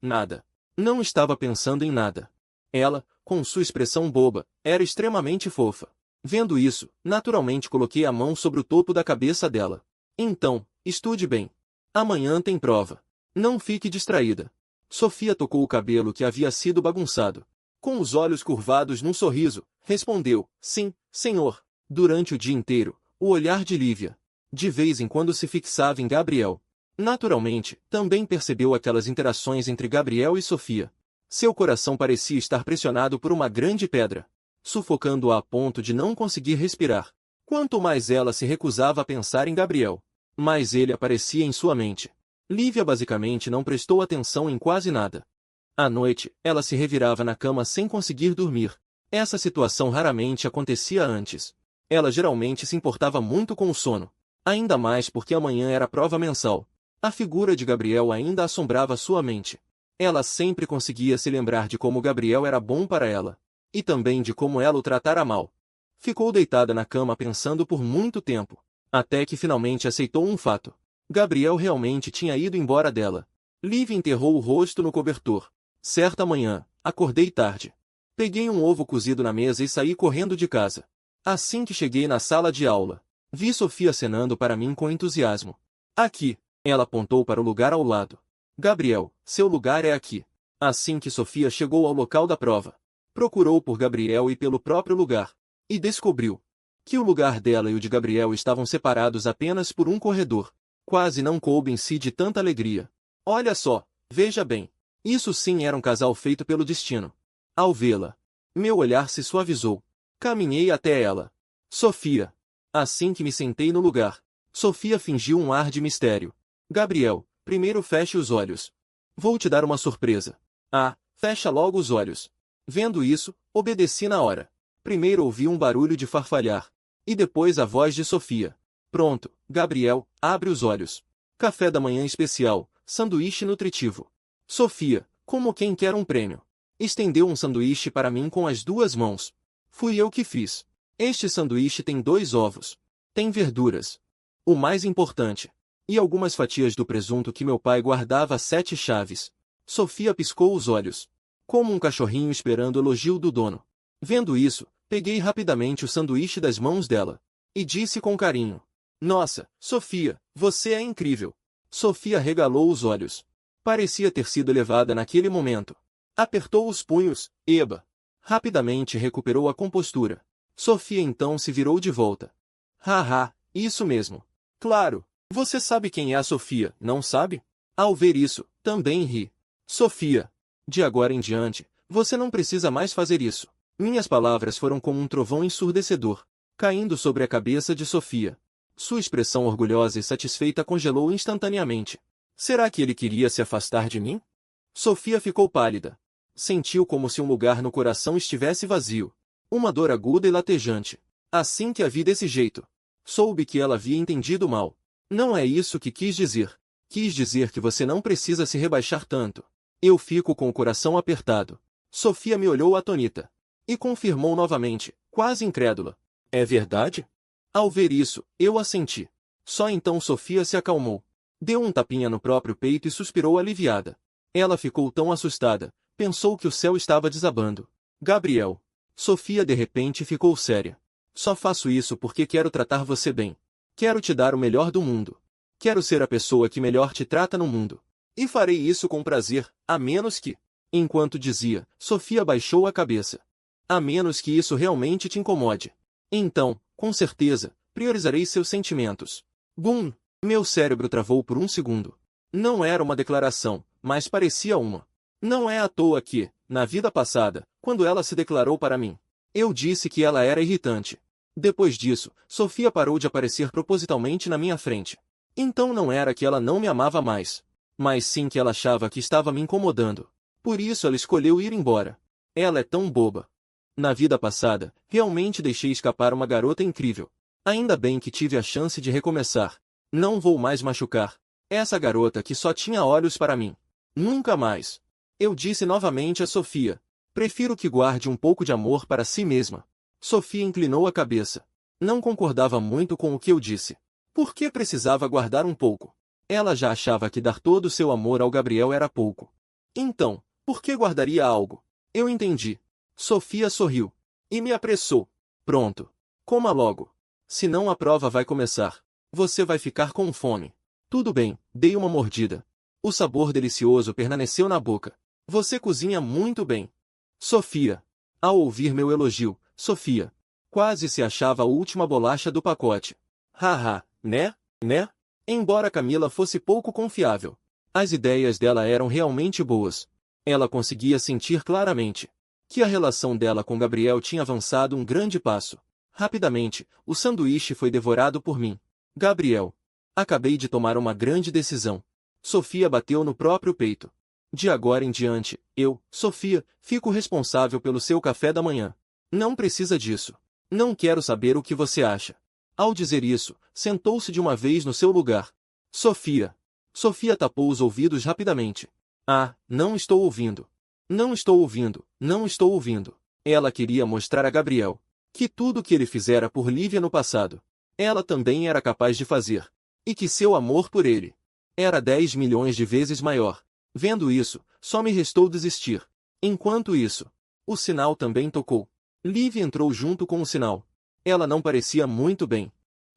nada. Não estava pensando em nada. Ela, com sua expressão boba, era extremamente fofa. Vendo isso, naturalmente coloquei a mão sobre o topo da cabeça dela. Então, estude bem. Amanhã tem prova. Não fique distraída. Sofia tocou o cabelo que havia sido bagunçado. Com os olhos curvados num sorriso, respondeu: Sim, senhor. Durante o dia inteiro, o olhar de Lívia, de vez em quando, se fixava em Gabriel. Naturalmente, também percebeu aquelas interações entre Gabriel e Sofia. Seu coração parecia estar pressionado por uma grande pedra, sufocando-a a ponto de não conseguir respirar. Quanto mais ela se recusava a pensar em Gabriel, mais ele aparecia em sua mente. Lívia basicamente não prestou atenção em quase nada. À noite, ela se revirava na cama sem conseguir dormir. Essa situação raramente acontecia antes. Ela geralmente se importava muito com o sono, ainda mais porque amanhã era prova mensal. A figura de Gabriel ainda assombrava sua mente. Ela sempre conseguia se lembrar de como Gabriel era bom para ela, e também de como ela o tratara mal. Ficou deitada na cama pensando por muito tempo, até que finalmente aceitou um fato. Gabriel realmente tinha ido embora dela. Lívia enterrou o rosto no cobertor. Certa manhã, acordei tarde. Peguei um ovo cozido na mesa e saí correndo de casa. Assim que cheguei na sala de aula, vi Sofia acenando para mim com entusiasmo. Aqui, ela apontou para o lugar ao lado. Gabriel, seu lugar é aqui. Assim que Sofia chegou ao local da prova, procurou por Gabriel e pelo próprio lugar, e descobriu que o lugar dela e o de Gabriel estavam separados apenas por um corredor. Quase não coube em si de tanta alegria. Olha só, veja bem. Isso sim era um casal feito pelo destino. Ao vê-la, meu olhar se suavizou. Caminhei até ela. Sofia. Assim que me sentei no lugar, Sofia fingiu um ar de mistério. Gabriel, primeiro feche os olhos. Vou te dar uma surpresa. Ah, fecha logo os olhos. Vendo isso, obedeci na hora. Primeiro ouvi um barulho de farfalhar, e depois a voz de Sofia. Pronto, Gabriel, abre os olhos. Café da manhã especial, sanduíche nutritivo. Sofia, como quem quer um prêmio, estendeu um sanduíche para mim com as duas mãos. Fui eu que fiz. Este sanduíche tem 2 ovos. Tem verduras. O mais importante. E algumas fatias do presunto que meu pai guardava a 7 chaves. Sofia piscou os olhos, como um cachorrinho esperando o elogio do dono. Vendo isso, peguei rapidamente o sanduíche das mãos dela e disse com carinho: Nossa, Sofia, você é incrível. Sofia regalou os olhos. Parecia ter sido levada naquele momento. Apertou os punhos, eba. Rapidamente recuperou a compostura. Sofia então se virou de volta. Haha, isso mesmo. Claro, você sabe quem é a Sofia, não sabe? Ao ver isso, também ri. Sofia, de agora em diante, você não precisa mais fazer isso. Minhas palavras foram como um trovão ensurdecedor, caindo sobre a cabeça de Sofia. Sua expressão orgulhosa e satisfeita congelou instantaneamente. Será que ele queria se afastar de mim? Sofia ficou pálida. Sentiu como se um lugar no coração estivesse vazio. Uma dor aguda e latejante. Assim que a vi desse jeito. Soube que ela havia entendido mal. Não é isso que quis dizer. Quis dizer que você não precisa se rebaixar tanto. Eu fico com o coração apertado. Sofia me olhou atônita. E confirmou novamente, quase incrédula. É verdade? Ao ver isso, eu assenti. Só então Sofia se acalmou. Deu um tapinha no próprio peito e suspirou aliviada. Ela ficou tão assustada, pensou que o céu estava desabando. Gabriel. Sofia de repente ficou séria. Só faço isso porque quero tratar você bem. Quero te dar o melhor do mundo. Quero ser a pessoa que melhor te trata no mundo. E farei isso com prazer, a menos que... Enquanto dizia, Sofia baixou a cabeça. A menos que isso realmente te incomode. Então, com certeza, priorizarei seus sentimentos. Bum! Meu cérebro travou por um segundo. Não era uma declaração, mas parecia uma. Não é à toa que, na vida passada, quando ela se declarou para mim, eu disse que ela era irritante. Depois disso, Sofia parou de aparecer propositalmente na minha frente. Então não era que ela não me amava mais, mas sim que ela achava que estava me incomodando. Por isso ela escolheu ir embora. Ela é tão boba. Na vida passada, realmente deixei escapar uma garota incrível. Ainda bem que tive a chance de recomeçar. Não vou mais machucar essa garota que só tinha olhos para mim. Nunca mais. Eu disse novamente a Sofia. Prefiro que guarde um pouco de amor para si mesma. Sofia inclinou a cabeça. Não concordava muito com o que eu disse. Por que precisava guardar um pouco? Ela já achava que dar todo o seu amor ao Gabriel era pouco. Então, por que guardaria algo? Eu entendi. Sofia sorriu. E me apressou. Pronto. Coma logo. Senão a prova vai começar. Você vai ficar com fome. Tudo bem, dei uma mordida. O sabor delicioso permaneceu na boca. Você cozinha muito bem. Sofia. Ao ouvir meu elogio, Sofia quase se achava a última bolacha do pacote. Haha, né? Embora Camila fosse pouco confiável, as ideias dela eram realmente boas. Ela conseguia sentir claramente que a relação dela com Gabriel tinha avançado um grande passo. Rapidamente, o sanduíche foi devorado por mim. Gabriel. Acabei de tomar uma grande decisão. Sofia bateu no próprio peito. De agora em diante, eu, Sofia, fico responsável pelo seu café da manhã. Não precisa disso. Não quero saber o que você acha. Ao dizer isso, sentou-se de uma vez no seu lugar. Sofia. Sofia tapou os ouvidos rapidamente. Ah, não estou ouvindo. Não estou ouvindo, não estou ouvindo. Ela queria mostrar a Gabriel que tudo o que ele fizera por Lívia no passado, ela também era capaz de fazer. E que seu amor por ele era 10 milhões de vezes maior. Vendo isso, só me restou desistir. Enquanto isso, o sinal também tocou. Lívia entrou junto com o sinal. Ela não parecia muito bem.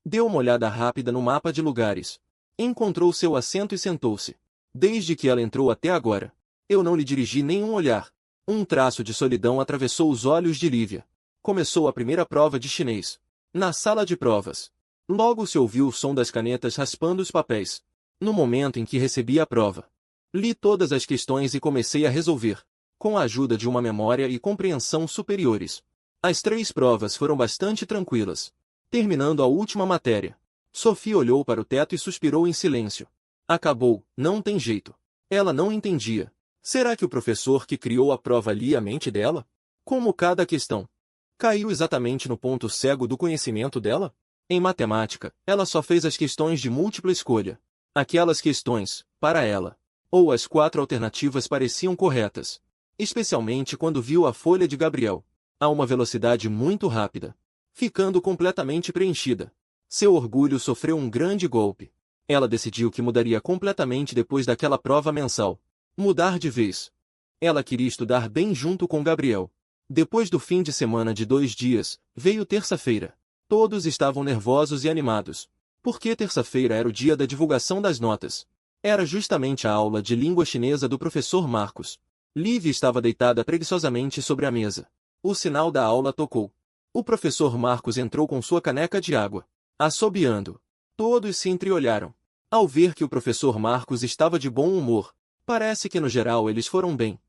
Deu uma olhada rápida no mapa de lugares. Encontrou seu assento e sentou-se. Desde que ela entrou até agora, eu não lhe dirigi nenhum olhar. Um traço de solidão atravessou os olhos de Lívia. Começou a primeira prova de chinês. Na sala de provas. Logo se ouviu o som das canetas raspando os papéis. No momento em que recebi a prova, li todas as questões e comecei a resolver, com a ajuda de uma memória e compreensão superiores. As 3 provas foram bastante tranquilas. Terminando a última matéria, Sofia olhou para o teto e suspirou em silêncio. Acabou, não tem jeito. Ela não entendia. Será que o professor que criou a prova lia a mente dela? Como cada questão caiu exatamente no ponto cego do conhecimento dela? Em matemática, ela só fez as questões de múltipla escolha. Aquelas questões, para ela, ou as 4 alternativas pareciam corretas. Especialmente quando viu a folha de Gabriel, a uma velocidade muito rápida, ficando completamente preenchida. Seu orgulho sofreu um grande golpe. Ela decidiu que mudaria completamente depois daquela prova mensal. Mudar de vez. Ela queria estudar bem junto com Gabriel. Depois do fim de semana de 2 dias, veio terça-feira. Todos estavam nervosos e animados, porque terça-feira era o dia da divulgação das notas. Era justamente a aula de língua chinesa do professor Marcos. Lívia estava deitada preguiçosamente sobre a mesa. O sinal da aula tocou. O professor Marcos entrou com sua caneca de água, assobiando. Todos se entreolharam. Ao ver que o professor Marcos estava de bom humor, parece que no geral eles foram bem.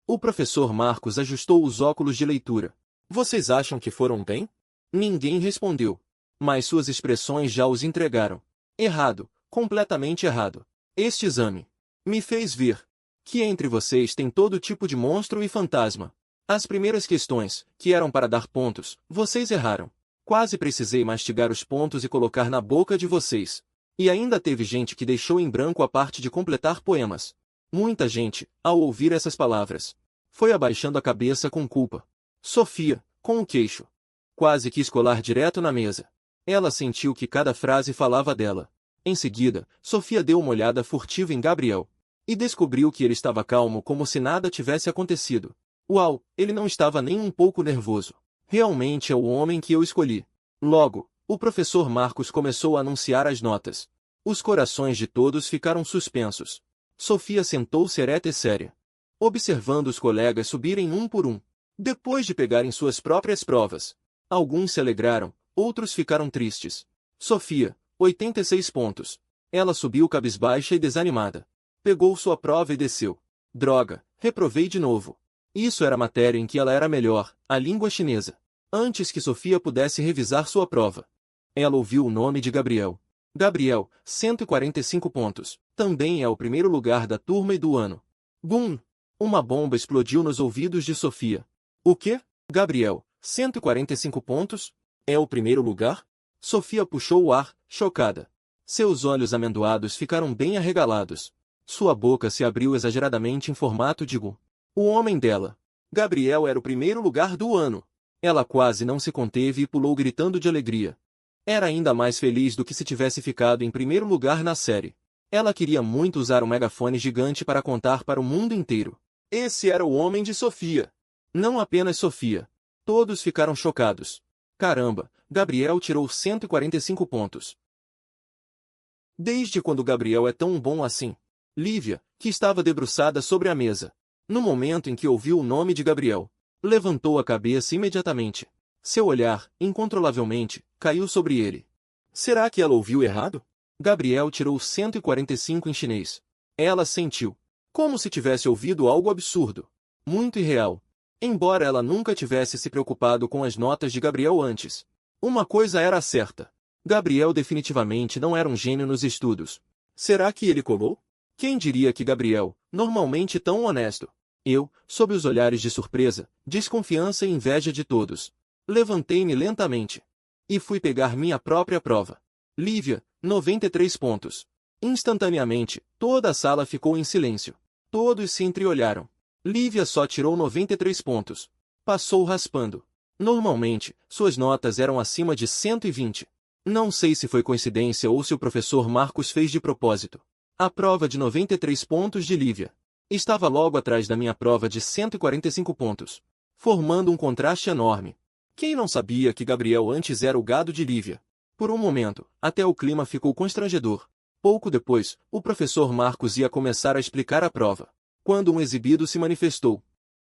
O professor Marcos ajustou os óculos de leitura. Vocês acham que foram bem? Ninguém respondeu. Mas suas expressões já os entregaram. Errado, completamente errado. Este exame me fez ver que entre vocês tem todo tipo de monstro e fantasma. As primeiras questões, que eram para dar pontos, vocês erraram. Quase precisei mastigar os pontos e colocar na boca de vocês. E ainda teve gente que deixou em branco a parte de completar poemas. Muita gente, ao ouvir essas palavras, foi abaixando a cabeça com culpa. Sofia, com o queixo, quase quis colar direto na mesa. Ela sentiu que cada frase falava dela. Em seguida, Sofia deu uma olhada furtiva em Gabriel. E descobriu que ele estava calmo como se nada tivesse acontecido. Uau, ele não estava nem um pouco nervoso. Realmente é o homem que eu escolhi. Logo, o professor Marcos começou a anunciar as notas. Os corações de todos ficaram suspensos. Sofia sentou-se ereta e séria, observando os colegas subirem um por um. Depois de pegarem suas próprias provas, alguns se alegraram, outros ficaram tristes. Sofia, 86 pontos. Ela subiu cabisbaixa e desanimada. Pegou sua prova e desceu. Droga, reprovei de novo. Isso era a matéria em que ela era melhor, a língua chinesa. Antes que Sofia pudesse revisar sua prova, ela ouviu o nome de Gabriel. Gabriel, 145 pontos. Também é o primeiro lugar da turma e do ano. Bum! Uma bomba explodiu nos ouvidos de Sofia. O quê? Gabriel, 145 pontos? É o primeiro lugar? Sofia puxou o ar, chocada. Seus olhos amendoados ficaram bem arregalados. Sua boca se abriu exageradamente em formato de U. O homem dela. Gabriel era o primeiro lugar do ano. Ela quase não se conteve e pulou gritando de alegria. Era ainda mais feliz do que se tivesse ficado em primeiro lugar na série. Ela queria muito usar um megafone gigante para contar para o mundo inteiro. Esse era o homem de Sofia. Não apenas Sofia. Todos ficaram chocados. Caramba, Gabriel tirou 145 pontos. Desde quando Gabriel é tão bom assim? Lívia, que estava debruçada sobre a mesa, no momento em que ouviu o nome de Gabriel, levantou a cabeça imediatamente. Seu olhar, incontrolavelmente, caiu sobre ele. Será que ela ouviu errado? Gabriel tirou 145 em chinês. Ela sentiu, como se tivesse ouvido algo absurdo, muito irreal. Embora ela nunca tivesse se preocupado com as notas de Gabriel antes, uma coisa era certa. Gabriel definitivamente não era um gênio nos estudos. Será que ele colou? Quem diria que Gabriel, normalmente tão honesto, sob os olhares de surpresa, desconfiança e inveja de todos, levantei-me lentamente e fui pegar minha própria prova. Lívia, 93 pontos. Instantaneamente, toda a sala ficou em silêncio. Todos se entreolharam. Lívia só tirou 93 pontos. Passou raspando. Normalmente, suas notas eram acima de 120. Não sei se foi coincidência ou se o professor Marcos fez de propósito. A prova de 93 pontos de Lívia estava logo atrás da minha prova de 145 pontos, formando um contraste enorme. Quem não sabia que Gabriel antes era o gado de Lívia? Por um momento, até o clima ficou constrangedor. Pouco depois, o professor Marcos ia começar a explicar a prova, quando um exibido se manifestou.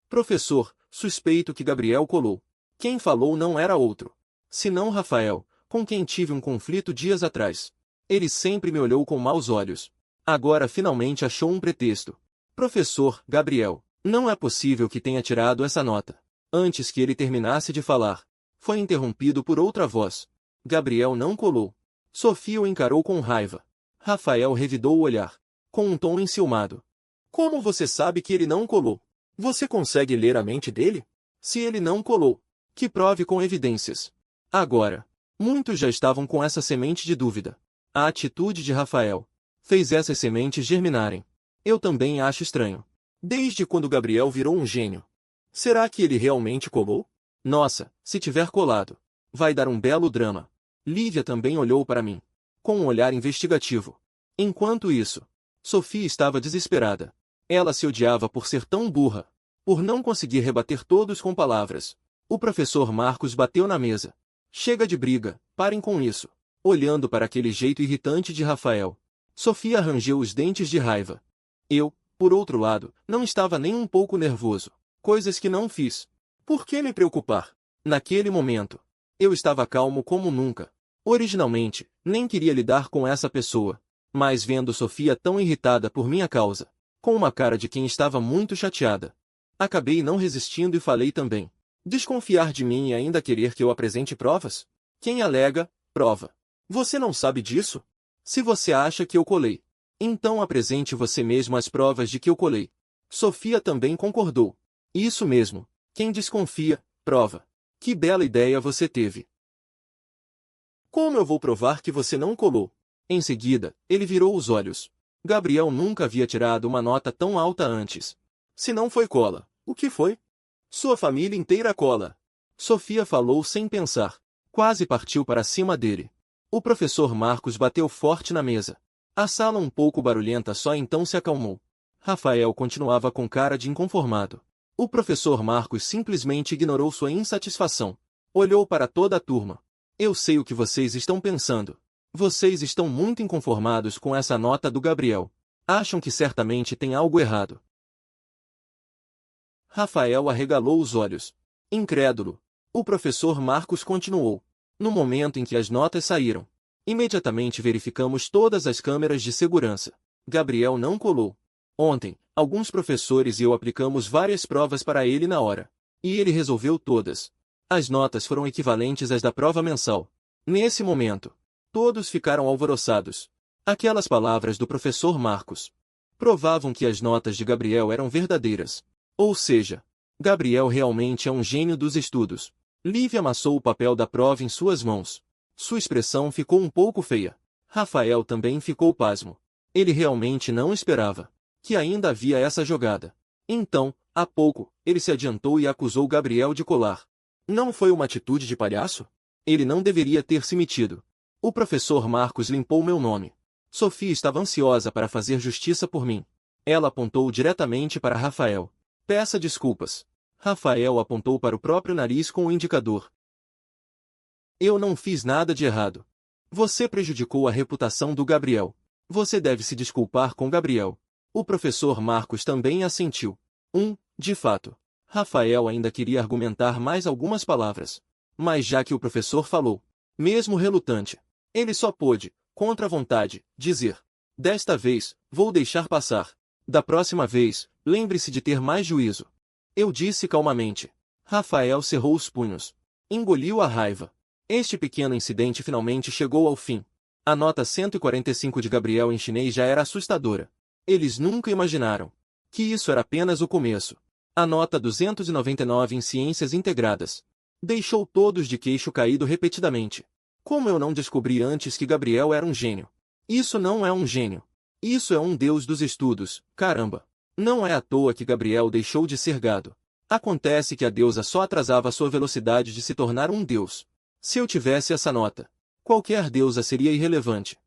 Professor, suspeito que Gabriel colou. Quem falou não era outro, senão Rafael, com quem tive um conflito dias atrás. Ele sempre me olhou com maus olhos. Agora finalmente achou um pretexto. Professor, Gabriel, não é possível que tenha tirado essa nota. Antes que ele terminasse de falar, foi interrompido por outra voz. Gabriel não colou. Sofia o encarou com raiva. Rafael revidou o olhar, com um tom enciumado. Como você sabe que ele não colou? Você consegue ler a mente dele? Se ele não colou, que prove com evidências. Agora, muitos já estavam com essa semente de dúvida. A atitude de Rafael fez essas sementes germinarem. Eu também acho estranho. Desde quando Gabriel virou um gênio? Será que ele realmente colou? Nossa, se tiver colado, vai dar um belo drama. Lívia também olhou para mim, com um olhar investigativo. Enquanto isso, Sofia estava desesperada. Ela se odiava por ser tão burra, por não conseguir rebater todos com palavras. O professor Marcos bateu na mesa. Chega de briga, parem com isso. Olhando para aquele jeito irritante de Rafael, Sofia rangeu os dentes de raiva. Eu, por outro lado, não estava nem um pouco nervoso. Coisas que não fiz. Por que me preocupar? Naquele momento, eu estava calmo como nunca. Originalmente, nem queria lidar com essa pessoa. Mas vendo Sofia tão irritada por minha causa, com uma cara de quem estava muito chateada, acabei não resistindo e falei também. Desconfiar de mim e ainda querer que eu apresente provas? Quem alega, prova. Você não sabe disso? Se você acha que eu colei, então apresente você mesmo as provas de que eu colei. Sofia também concordou. Isso mesmo. Quem desconfia, prova. Que bela ideia você teve. Como eu vou provar que você não colou? Em seguida, ele virou os olhos. Gabriel nunca havia tirado uma nota tão alta antes. Se não foi cola, o que foi? Sua família inteira cola. Sofia falou sem pensar. Quase partiu para cima dele. O professor Marcos bateu forte na mesa. A sala um pouco barulhenta só então se acalmou. Rafael continuava com cara de inconformado. O professor Marcos simplesmente ignorou sua insatisfação. Olhou para toda a turma. Eu sei o que vocês estão pensando. Vocês estão muito inconformados com essa nota do Gabriel. Acham que certamente tem algo errado. Rafael arregalou os olhos. Incrédulo. O professor Marcos continuou. No momento em que as notas saíram, imediatamente verificamos todas as câmeras de segurança. Gabriel não colou. Ontem, alguns professores e eu aplicamos várias provas para ele na hora. E ele resolveu todas. As notas foram equivalentes às da prova mensal. Nesse momento, todos ficaram alvoroçados. Aquelas palavras do professor Marcos provavam que as notas de Gabriel eram verdadeiras. Ou seja, Gabriel realmente é um gênio dos estudos. Lívia amassou o papel da prova em suas mãos. Sua expressão ficou um pouco feia. Rafael também ficou pasmo. Ele realmente não esperava que ainda havia essa jogada. Então, há pouco, ele se adiantou e acusou Gabriel de colar. Não foi uma atitude de palhaço? Ele não deveria ter se metido. O professor Marcos limpou meu nome. Sofia estava ansiosa para fazer justiça por mim. Ela apontou diretamente para Rafael. Peça desculpas. Rafael apontou para o próprio nariz com o indicador. Eu não fiz nada de errado. Você prejudicou a reputação do Gabriel. Você deve se desculpar com Gabriel. O professor Marcos também assentiu. De fato. Rafael ainda queria argumentar mais algumas palavras. Mas já que o professor falou, mesmo relutante, ele só pôde, contra a vontade, dizer: desta vez, vou deixar passar. Da próxima vez, lembre-se de ter mais juízo. Eu disse calmamente. Rafael cerrou os punhos. Engoliu a raiva. Este pequeno incidente finalmente chegou ao fim. A nota 145 de Gabriel em chinês já era assustadora. Eles nunca imaginaram que isso era apenas o começo. A nota 299 em ciências integradas deixou todos de queixo caído repetidamente. Como eu não descobri antes que Gabriel era um gênio? Isso não é um gênio. Isso é um deus dos estudos, caramba. Não é à toa que Gabriel deixou de ser gado. Acontece que a deusa só atrasava sua velocidade de se tornar um deus. Se eu tivesse essa nota, qualquer deusa seria irrelevante.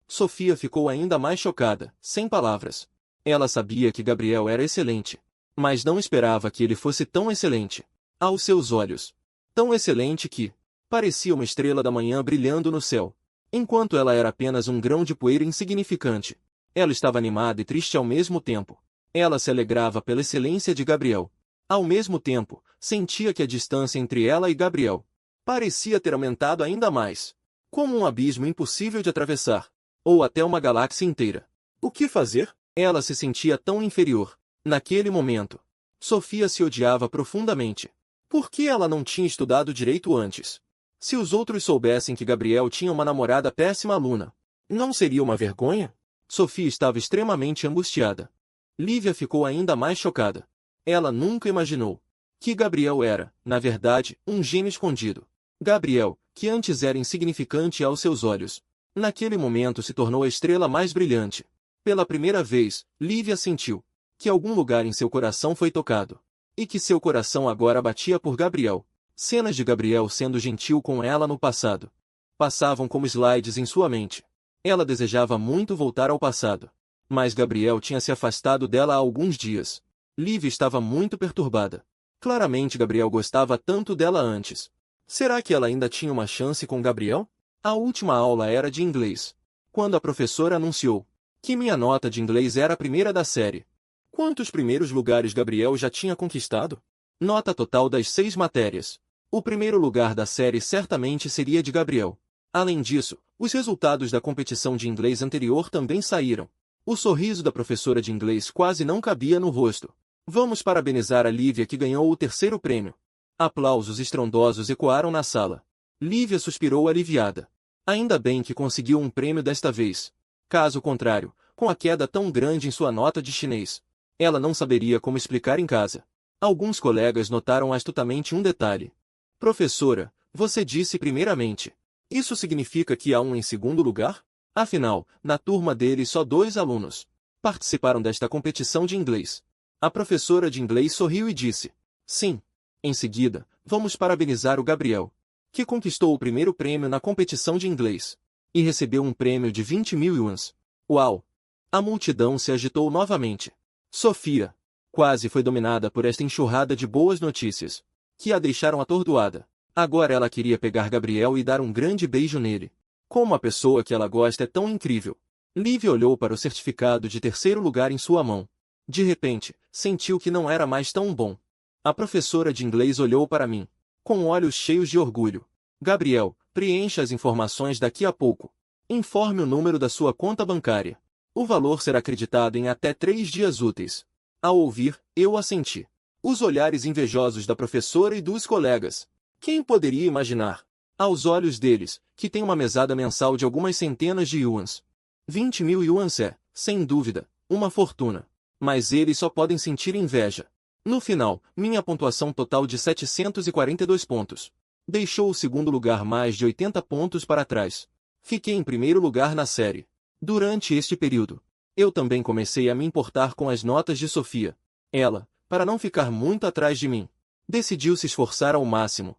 Sofia ficou ainda mais chocada, sem palavras. Ela sabia que Gabriel era excelente, mas não esperava que ele fosse tão excelente. Aos seus olhos, tão excelente que parecia uma estrela da manhã brilhando no céu, enquanto ela era apenas um grão de poeira insignificante. Ela estava animada e triste ao mesmo tempo. Ela se alegrava pela excelência de Gabriel. Ao mesmo tempo, sentia que a distância entre ela e Gabriel parecia ter aumentado ainda mais, como um abismo impossível de atravessar, ou até uma galáxia inteira. O que fazer? Ela se sentia tão inferior. Naquele momento, Sofia se odiava profundamente. Por que ela não tinha estudado direito antes? Se os outros soubessem que Gabriel tinha uma namorada péssima aluna, não seria uma vergonha? Sofia estava extremamente angustiada. Lívia ficou ainda mais chocada. Ela nunca imaginou que Gabriel era, na verdade, um gênio escondido. Gabriel, que antes era insignificante aos seus olhos, naquele momento se tornou a estrela mais brilhante. Pela primeira vez, Lívia sentiu que algum lugar em seu coração foi tocado, e que seu coração agora batia por Gabriel. Cenas de Gabriel sendo gentil com ela no passado passavam como slides em sua mente. Ela desejava muito voltar ao passado, mas Gabriel tinha se afastado dela há alguns dias. Lívia estava muito perturbada. Claramente Gabriel gostava tanto dela antes. Será que ela ainda tinha uma chance com Gabriel? A última aula era de inglês, quando a professora anunciou que minha nota de inglês era a primeira da série. Quantos primeiros lugares Gabriel já tinha conquistado? Nota total das 6 matérias. O primeiro lugar da série certamente seria de Gabriel. Além disso, os resultados da competição de inglês anterior também saíram. O sorriso da professora de inglês quase não cabia no rosto. Vamos parabenizar a Lívia que ganhou o terceiro prêmio. Aplausos estrondosos ecoaram na sala. Lívia suspirou aliviada. Ainda bem que conseguiu um prêmio desta vez. Caso contrário, com a queda tão grande em sua nota de chinês, Ela não saberia como explicar em casa. Alguns colegas notaram astutamente um detalhe. Professora, você disse primeiramente. Isso significa que há um em segundo lugar? Afinal, na turma dele só 2 alunos participaram desta competição de inglês. A professora de inglês sorriu e disse: sim. Em seguida, vamos parabenizar o Gabriel, que conquistou o primeiro prêmio na competição de inglês. E recebeu um prêmio de 20.000 yuans. Uau! A multidão se agitou novamente. Sofia quase foi dominada por esta enxurrada de boas notícias, que a deixaram atordoada. Agora ela queria pegar Gabriel e dar um grande beijo nele. Como a pessoa que ela gosta é tão incrível. Livia olhou para o certificado de terceiro lugar em sua mão. De repente, sentiu que não era mais tão bom. A professora de inglês olhou para mim, com olhos cheios de orgulho. Gabriel, preencha as informações daqui a pouco. Informe o número da sua conta bancária. O valor será acreditado em até 3 dias úteis. Ao ouvir, eu assenti. Os olhares invejosos da professora e dos colegas. Quem poderia imaginar? Aos olhos deles, que tem uma mesada mensal de algumas centenas de yuans. 20.000 yuans é, sem dúvida, uma fortuna. Mas eles só podem sentir inveja. No final, minha pontuação total de 742 pontos. Deixou o segundo lugar mais de 80 pontos para trás. Fiquei em primeiro lugar na série. Durante este período, eu também comecei a me importar com as notas de Sofia. Ela, para não ficar muito atrás de mim, decidiu se esforçar ao máximo.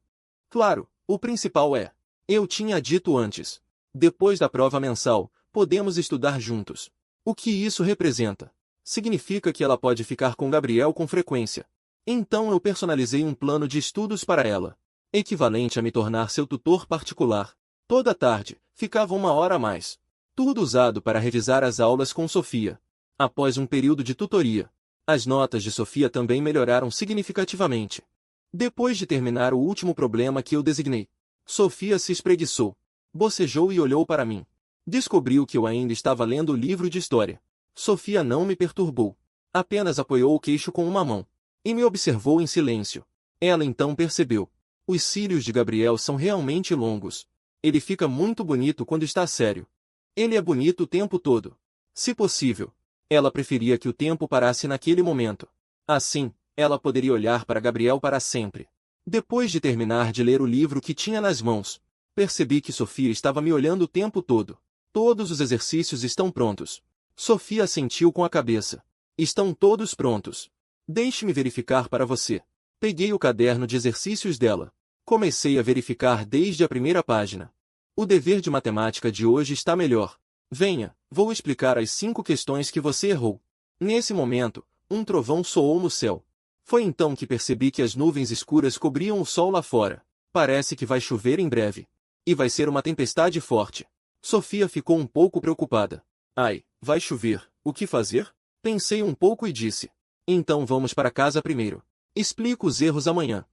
Claro, o principal é, eu tinha dito antes, depois da prova mensal, podemos estudar juntos. O que isso representa? Significa que ela pode ficar com Gabriel com frequência. Então eu personalizei um plano de estudos para ela, equivalente a me tornar seu tutor particular. Toda tarde, ficava 1 hora a mais. Tudo usado para revisar as aulas com Sofia. Após um período de tutoria, as notas de Sofia também melhoraram significativamente. Depois de terminar o último problema que eu designei, Sofia se espreguiçou, bocejou e olhou para mim. Descobriu que eu ainda estava lendo o livro de história. Sofia não me perturbou. Apenas apoiou o queixo com uma mão. E me observou em silêncio. Ela então percebeu. Os cílios de Gabriel são realmente longos. Ele fica muito bonito quando está sério. Ele é bonito o tempo todo. Se possível, ela preferia que o tempo parasse naquele momento. Assim, ela poderia olhar para Gabriel para sempre. Depois de terminar de ler o livro que tinha nas mãos, percebi que Sofia estava me olhando o tempo todo. Todos os exercícios estão prontos. Sofia assentiu com a cabeça. Estão todos prontos. Deixe-me verificar para você. Peguei o caderno de exercícios dela. Comecei a verificar desde a primeira página. O dever de matemática de hoje está melhor. Venha, vou explicar as 5 questões que você errou. Nesse momento, um trovão soou no céu. Foi então que percebi que as nuvens escuras cobriam o sol lá fora. Parece que vai chover em breve. E vai ser uma tempestade forte. Sofia ficou um pouco preocupada. Ai, vai chover, o que fazer? Pensei um pouco e disse. Então vamos para casa primeiro. Explico os erros amanhã.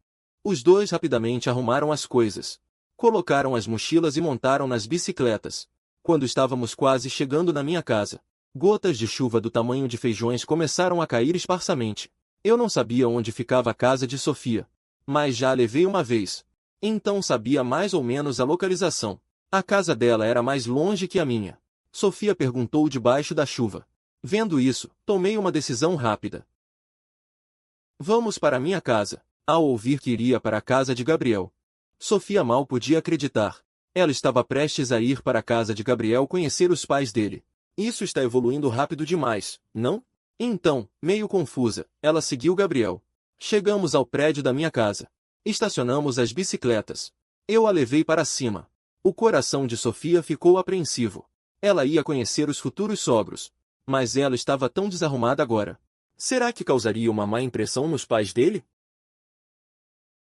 Os dois rapidamente arrumaram as coisas. Colocaram as mochilas e montaram nas bicicletas. Quando estávamos quase chegando na minha casa, gotas de chuva do tamanho de feijões começaram a cair esparsamente. Eu não sabia onde ficava a casa de Sofia, mas já a levei uma vez. Então sabia mais ou menos a localização. A casa dela era mais longe que a minha. Sofia perguntou debaixo da chuva. Vendo isso, tomei uma decisão rápida. Vamos para minha casa. Ao ouvir que iria para a casa de Gabriel, Sofia mal podia acreditar. Ela estava prestes a ir para a casa de Gabriel conhecer os pais dele. Isso está evoluindo rápido demais, não? Então, meio confusa, ela seguiu Gabriel. Chegamos ao prédio da minha casa. Estacionamos as bicicletas. Eu a levei para cima. O coração de Sofia ficou apreensivo. Ela ia conhecer os futuros sogros. Mas ela estava tão desarrumada agora. Será que causaria uma má impressão nos pais dele?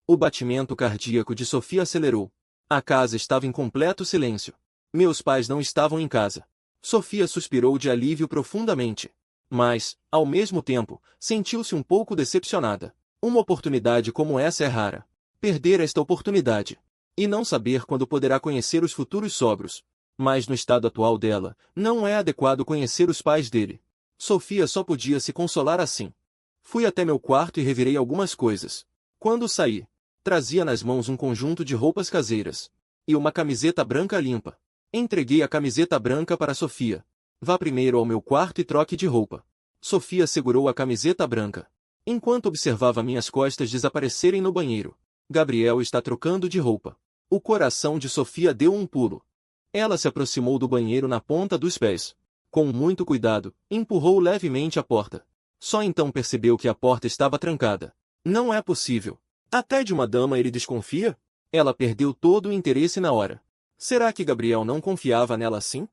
O batimento cardíaco de Sofia acelerou. A casa estava em completo silêncio. Meus pais não estavam em casa. Sofia suspirou de alívio profundamente. Mas, ao mesmo tempo, sentiu-se um pouco decepcionada. Uma oportunidade como essa é rara. Perder esta oportunidade. E não saber quando poderá conhecer os futuros sogros. Mas no estado atual dela, não é adequado conhecer os pais dele. Sofia só podia se consolar assim. Fui até meu quarto e revirei algumas coisas. Quando saí, trazia nas mãos um conjunto de roupas caseiras. E uma camiseta branca limpa. Entreguei a camiseta branca para Sofia. Vá primeiro ao meu quarto e troque de roupa. Sofia segurou a camiseta branca. Enquanto observava minhas costas desaparecerem no banheiro. Gabriel está trocando de roupa. O coração de Sofia deu um pulo. Ela se aproximou do banheiro na ponta dos pés. Com muito cuidado, empurrou levemente a porta. Só então percebeu que a porta estava trancada. Não é possível. Até de uma dama ele desconfia? Ela perdeu todo o interesse na hora. Será que Gabriel não confiava nela assim?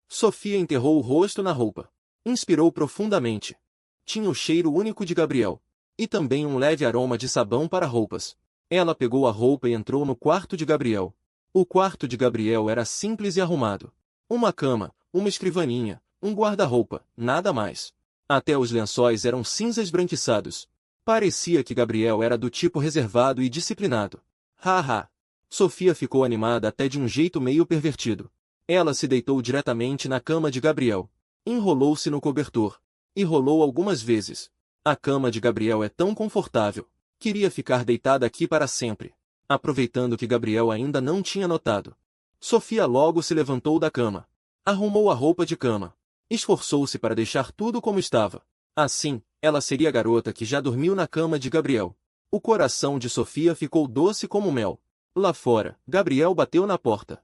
Sofia enterrou o rosto na roupa. Inspirou profundamente. Tinha o cheiro único de Gabriel. E também um leve aroma de sabão para roupas. Ela pegou a roupa e entrou no quarto de Gabriel. O quarto de Gabriel era simples e arrumado. Uma cama, uma escrivaninha, um guarda-roupa, nada mais. Até os lençóis eram cinza esbranquiçados. Parecia que Gabriel era do tipo reservado e disciplinado. Haha! Sofia ficou animada até de um jeito meio pervertido. Ela se deitou diretamente na cama de Gabriel. Enrolou-se no cobertor. E rolou algumas vezes. A cama de Gabriel é tão confortável. Queria ficar deitada aqui para sempre. Aproveitando que Gabriel ainda não tinha notado. Sofia logo se levantou da cama. Arrumou a roupa de cama. Esforçou-se para deixar tudo como estava. Assim, ela seria a garota que já dormiu na cama de Gabriel. O coração de Sofia ficou doce como mel. Lá fora, Gabriel bateu na porta.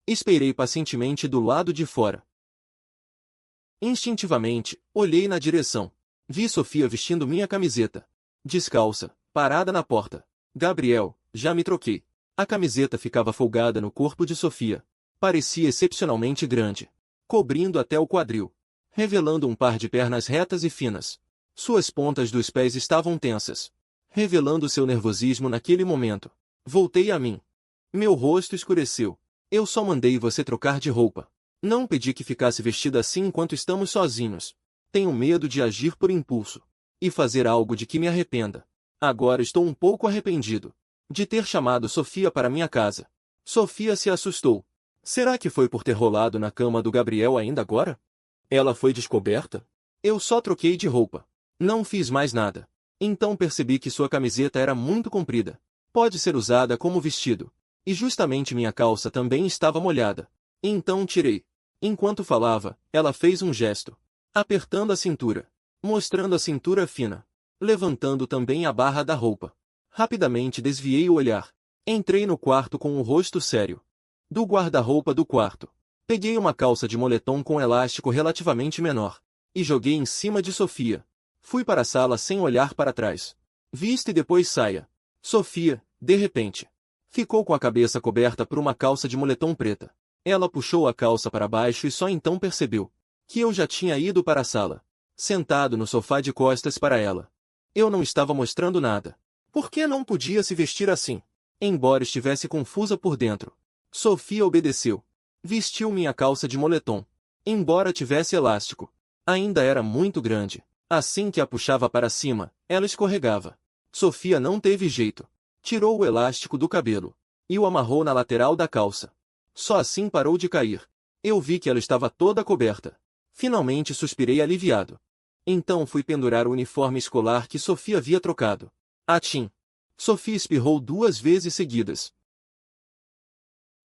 Esperei pacientemente do lado de fora. Instintivamente, olhei na direção. Vi Sofia vestindo minha camiseta. Descalça, parada na porta. Gabriel, já me troquei. A camiseta ficava folgada no corpo de Sofia. Parecia excepcionalmente grande. Cobrindo até o quadril. Revelando um par de pernas retas e finas. Suas pontas dos pés estavam tensas. Revelando seu nervosismo naquele momento. Voltei a mim. Meu rosto escureceu. Eu só mandei você trocar de roupa. Não pedi que ficasse vestida assim enquanto estamos sozinhos. Tenho medo de agir por impulso. E fazer algo de que me arrependa. Agora estou um pouco arrependido. De ter chamado Sofia para minha casa. Sofia se assustou. Será que foi por ter rolado na cama do Gabriel ainda agora? Ela foi descoberta? Eu só troquei de roupa. Não fiz mais nada. Então percebi que sua camiseta era muito comprida. Pode ser usada como vestido. E justamente minha calça também estava molhada. Então tirei. Enquanto falava, ela fez um gesto. Apertando a cintura. Mostrando a cintura fina. Levantando também a barra da roupa. Rapidamente desviei o olhar. Entrei no quarto com o rosto sério. Do guarda-roupa do quarto. Peguei uma calça de moletom com elástico relativamente menor. E joguei em cima de Sofia. Fui para a sala sem olhar para trás. Vista e depois saia. Sofia, de repente, ficou com a cabeça coberta por uma calça de moletom preta. Ela puxou a calça para baixo e só então percebeu que eu já tinha ido para a sala. Sentado no sofá de costas para ela. Eu não estava mostrando nada. Por que não podia se vestir assim? Embora estivesse confusa por dentro. Sofia obedeceu. Vestiu minha calça de moletom. Embora tivesse elástico, ainda era muito grande. Assim que a puxava para cima, ela escorregava. Sofia não teve jeito. Tirou o elástico do cabelo e o amarrou na lateral da calça. Só assim parou de cair. Eu vi que ela estava toda coberta. Finalmente suspirei aliviado. Então fui pendurar o uniforme escolar que Sofia havia trocado. Atim! Sofia espirrou 2 vezes seguidas.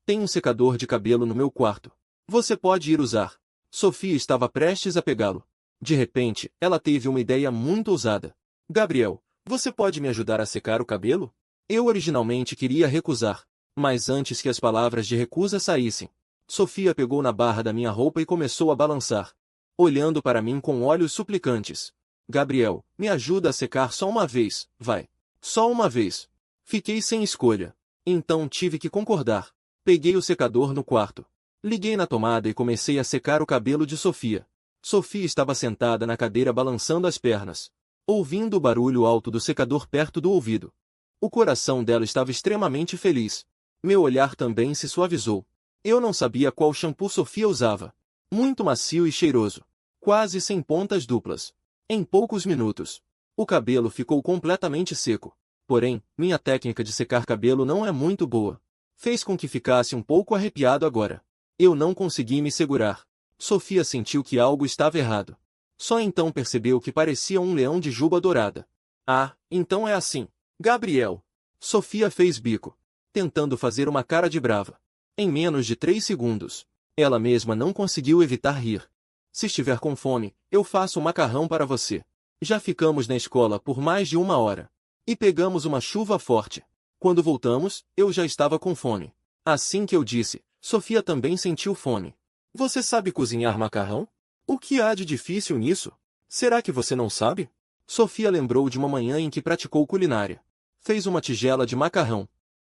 Tem um secador de cabelo no meu quarto. Você pode ir usar. Sofia estava prestes a pegá-lo. De repente, ela teve uma ideia muito ousada. Gabriel, você pode me ajudar a secar o cabelo? Eu originalmente queria recusar. Mas antes que as palavras de recusa saíssem, Sofia pegou na barra da minha roupa e começou a balançar. Olhando para mim com olhos suplicantes. Gabriel, me ajuda a secar só uma vez, vai. Só uma vez. Fiquei sem escolha. Então tive que concordar. Peguei o secador no quarto. Liguei na tomada e comecei a secar o cabelo de Sofia. Sofia estava sentada na cadeira balançando as pernas. Ouvindo o barulho alto do secador perto do ouvido. O coração dela estava extremamente feliz. Meu olhar também se suavizou. Eu não sabia qual shampoo Sofia usava. Muito macio e cheiroso. Quase sem pontas duplas. Em poucos minutos, o cabelo ficou completamente seco. Porém, minha técnica de secar cabelo não é muito boa. Fez com que ficasse um pouco arrepiado agora. Eu não consegui me segurar. Sofia sentiu que algo estava errado. Só então percebeu que parecia um leão de juba dourada. Ah, então é assim. Gabriel. Sofia fez bico, tentando fazer uma cara de brava. Em menos de 3 segundos, ela mesma não conseguiu evitar rir. Se estiver com fome, eu faço um macarrão para você. Já ficamos na escola por mais de 1 hora. E pegamos uma chuva forte. Quando voltamos, eu já estava com fome. Assim que eu disse, Sofia também sentiu fome. Você sabe cozinhar macarrão? O que há de difícil nisso? Será que você não sabe? Sofia lembrou de uma manhã em que praticou culinária. Fez uma tigela de macarrão.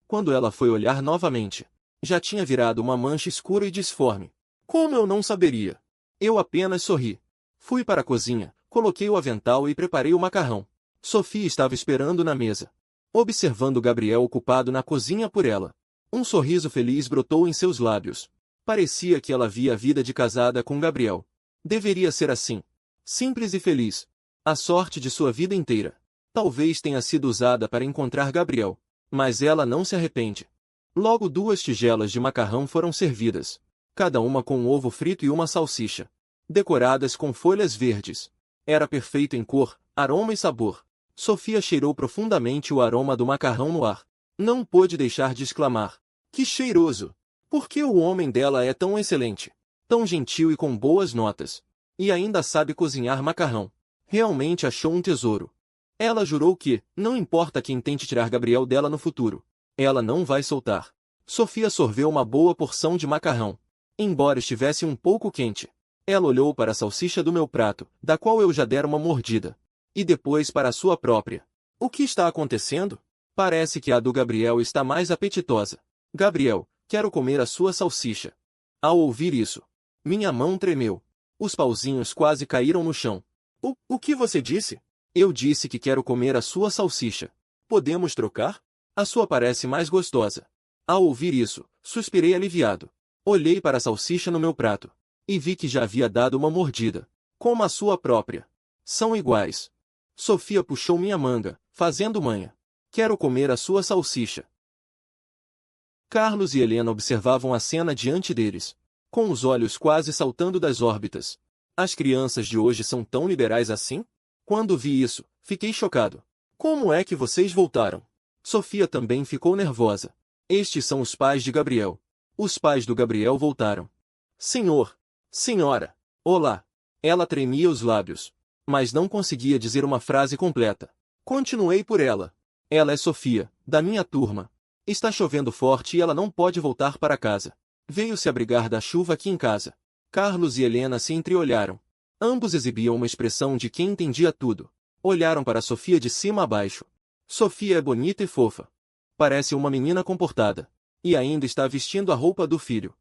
Quando ela foi olhar novamente, já tinha virado uma mancha escura e disforme. Como eu não saberia? Eu apenas sorri. Fui para a cozinha, coloquei o avental e preparei o macarrão. Sofia estava esperando na mesa, observando Gabriel ocupado na cozinha por ela. Um sorriso feliz brotou em seus lábios. Parecia que ela via a vida de casada com Gabriel. Deveria ser assim. Simples e feliz. A sorte de sua vida inteira. Talvez tenha sido usada para encontrar Gabriel. Mas ela não se arrepende. Logo 2 tigelas de macarrão foram servidas. Cada uma com um ovo frito e uma salsicha. Decoradas com folhas verdes. Era perfeito em cor, aroma e sabor. Sofia cheirou profundamente o aroma do macarrão no ar. Não pôde deixar de exclamar. Que cheiroso! Por que o homem dela é tão excelente? Tão gentil e com boas notas. E ainda sabe cozinhar macarrão. Realmente achou um tesouro. Ela jurou que, não importa quem tente tirar Gabriel dela no futuro, ela não vai soltar. Sofia sorveu uma boa porção de macarrão. Embora estivesse um pouco quente. Ela olhou para a salsicha do meu prato, da qual eu já dera uma mordida. E depois para a sua própria. O que está acontecendo? Parece que a do Gabriel está mais apetitosa. Gabriel, quero comer a sua salsicha. Ao ouvir isso, minha mão tremeu. Os pauzinhos quase caíram no chão. O que você disse? Eu disse que quero comer a sua salsicha. Podemos trocar? A sua parece mais gostosa. Ao ouvir isso, suspirei aliviado. Olhei para a salsicha no meu prato. E vi que já havia dado uma mordida. Como a sua própria. São iguais. Sofia puxou minha manga, fazendo manha. Quero comer a sua salsicha. Carlos e Helena observavam a cena diante deles, com os olhos quase saltando das órbitas. As crianças de hoje são tão liberais assim? Quando vi isso, fiquei chocado. Como é que vocês voltaram? Sofia também ficou nervosa. Estes são os pais de Gabriel. Os pais do Gabriel voltaram. Senhor! Senhora! Olá! Ela tremia os lábios, mas não conseguia dizer uma frase completa. Continuei por ela. Ela é Sofia, da minha turma. Está chovendo forte e ela não pode voltar para casa. Veio se abrigar da chuva aqui em casa. Carlos e Helena se entreolharam. Ambos exibiam uma expressão de quem entendia tudo. Olharam para Sofia de cima a baixo. Sofia é bonita e fofa. Parece uma menina comportada. E ainda está vestindo a roupa do filho.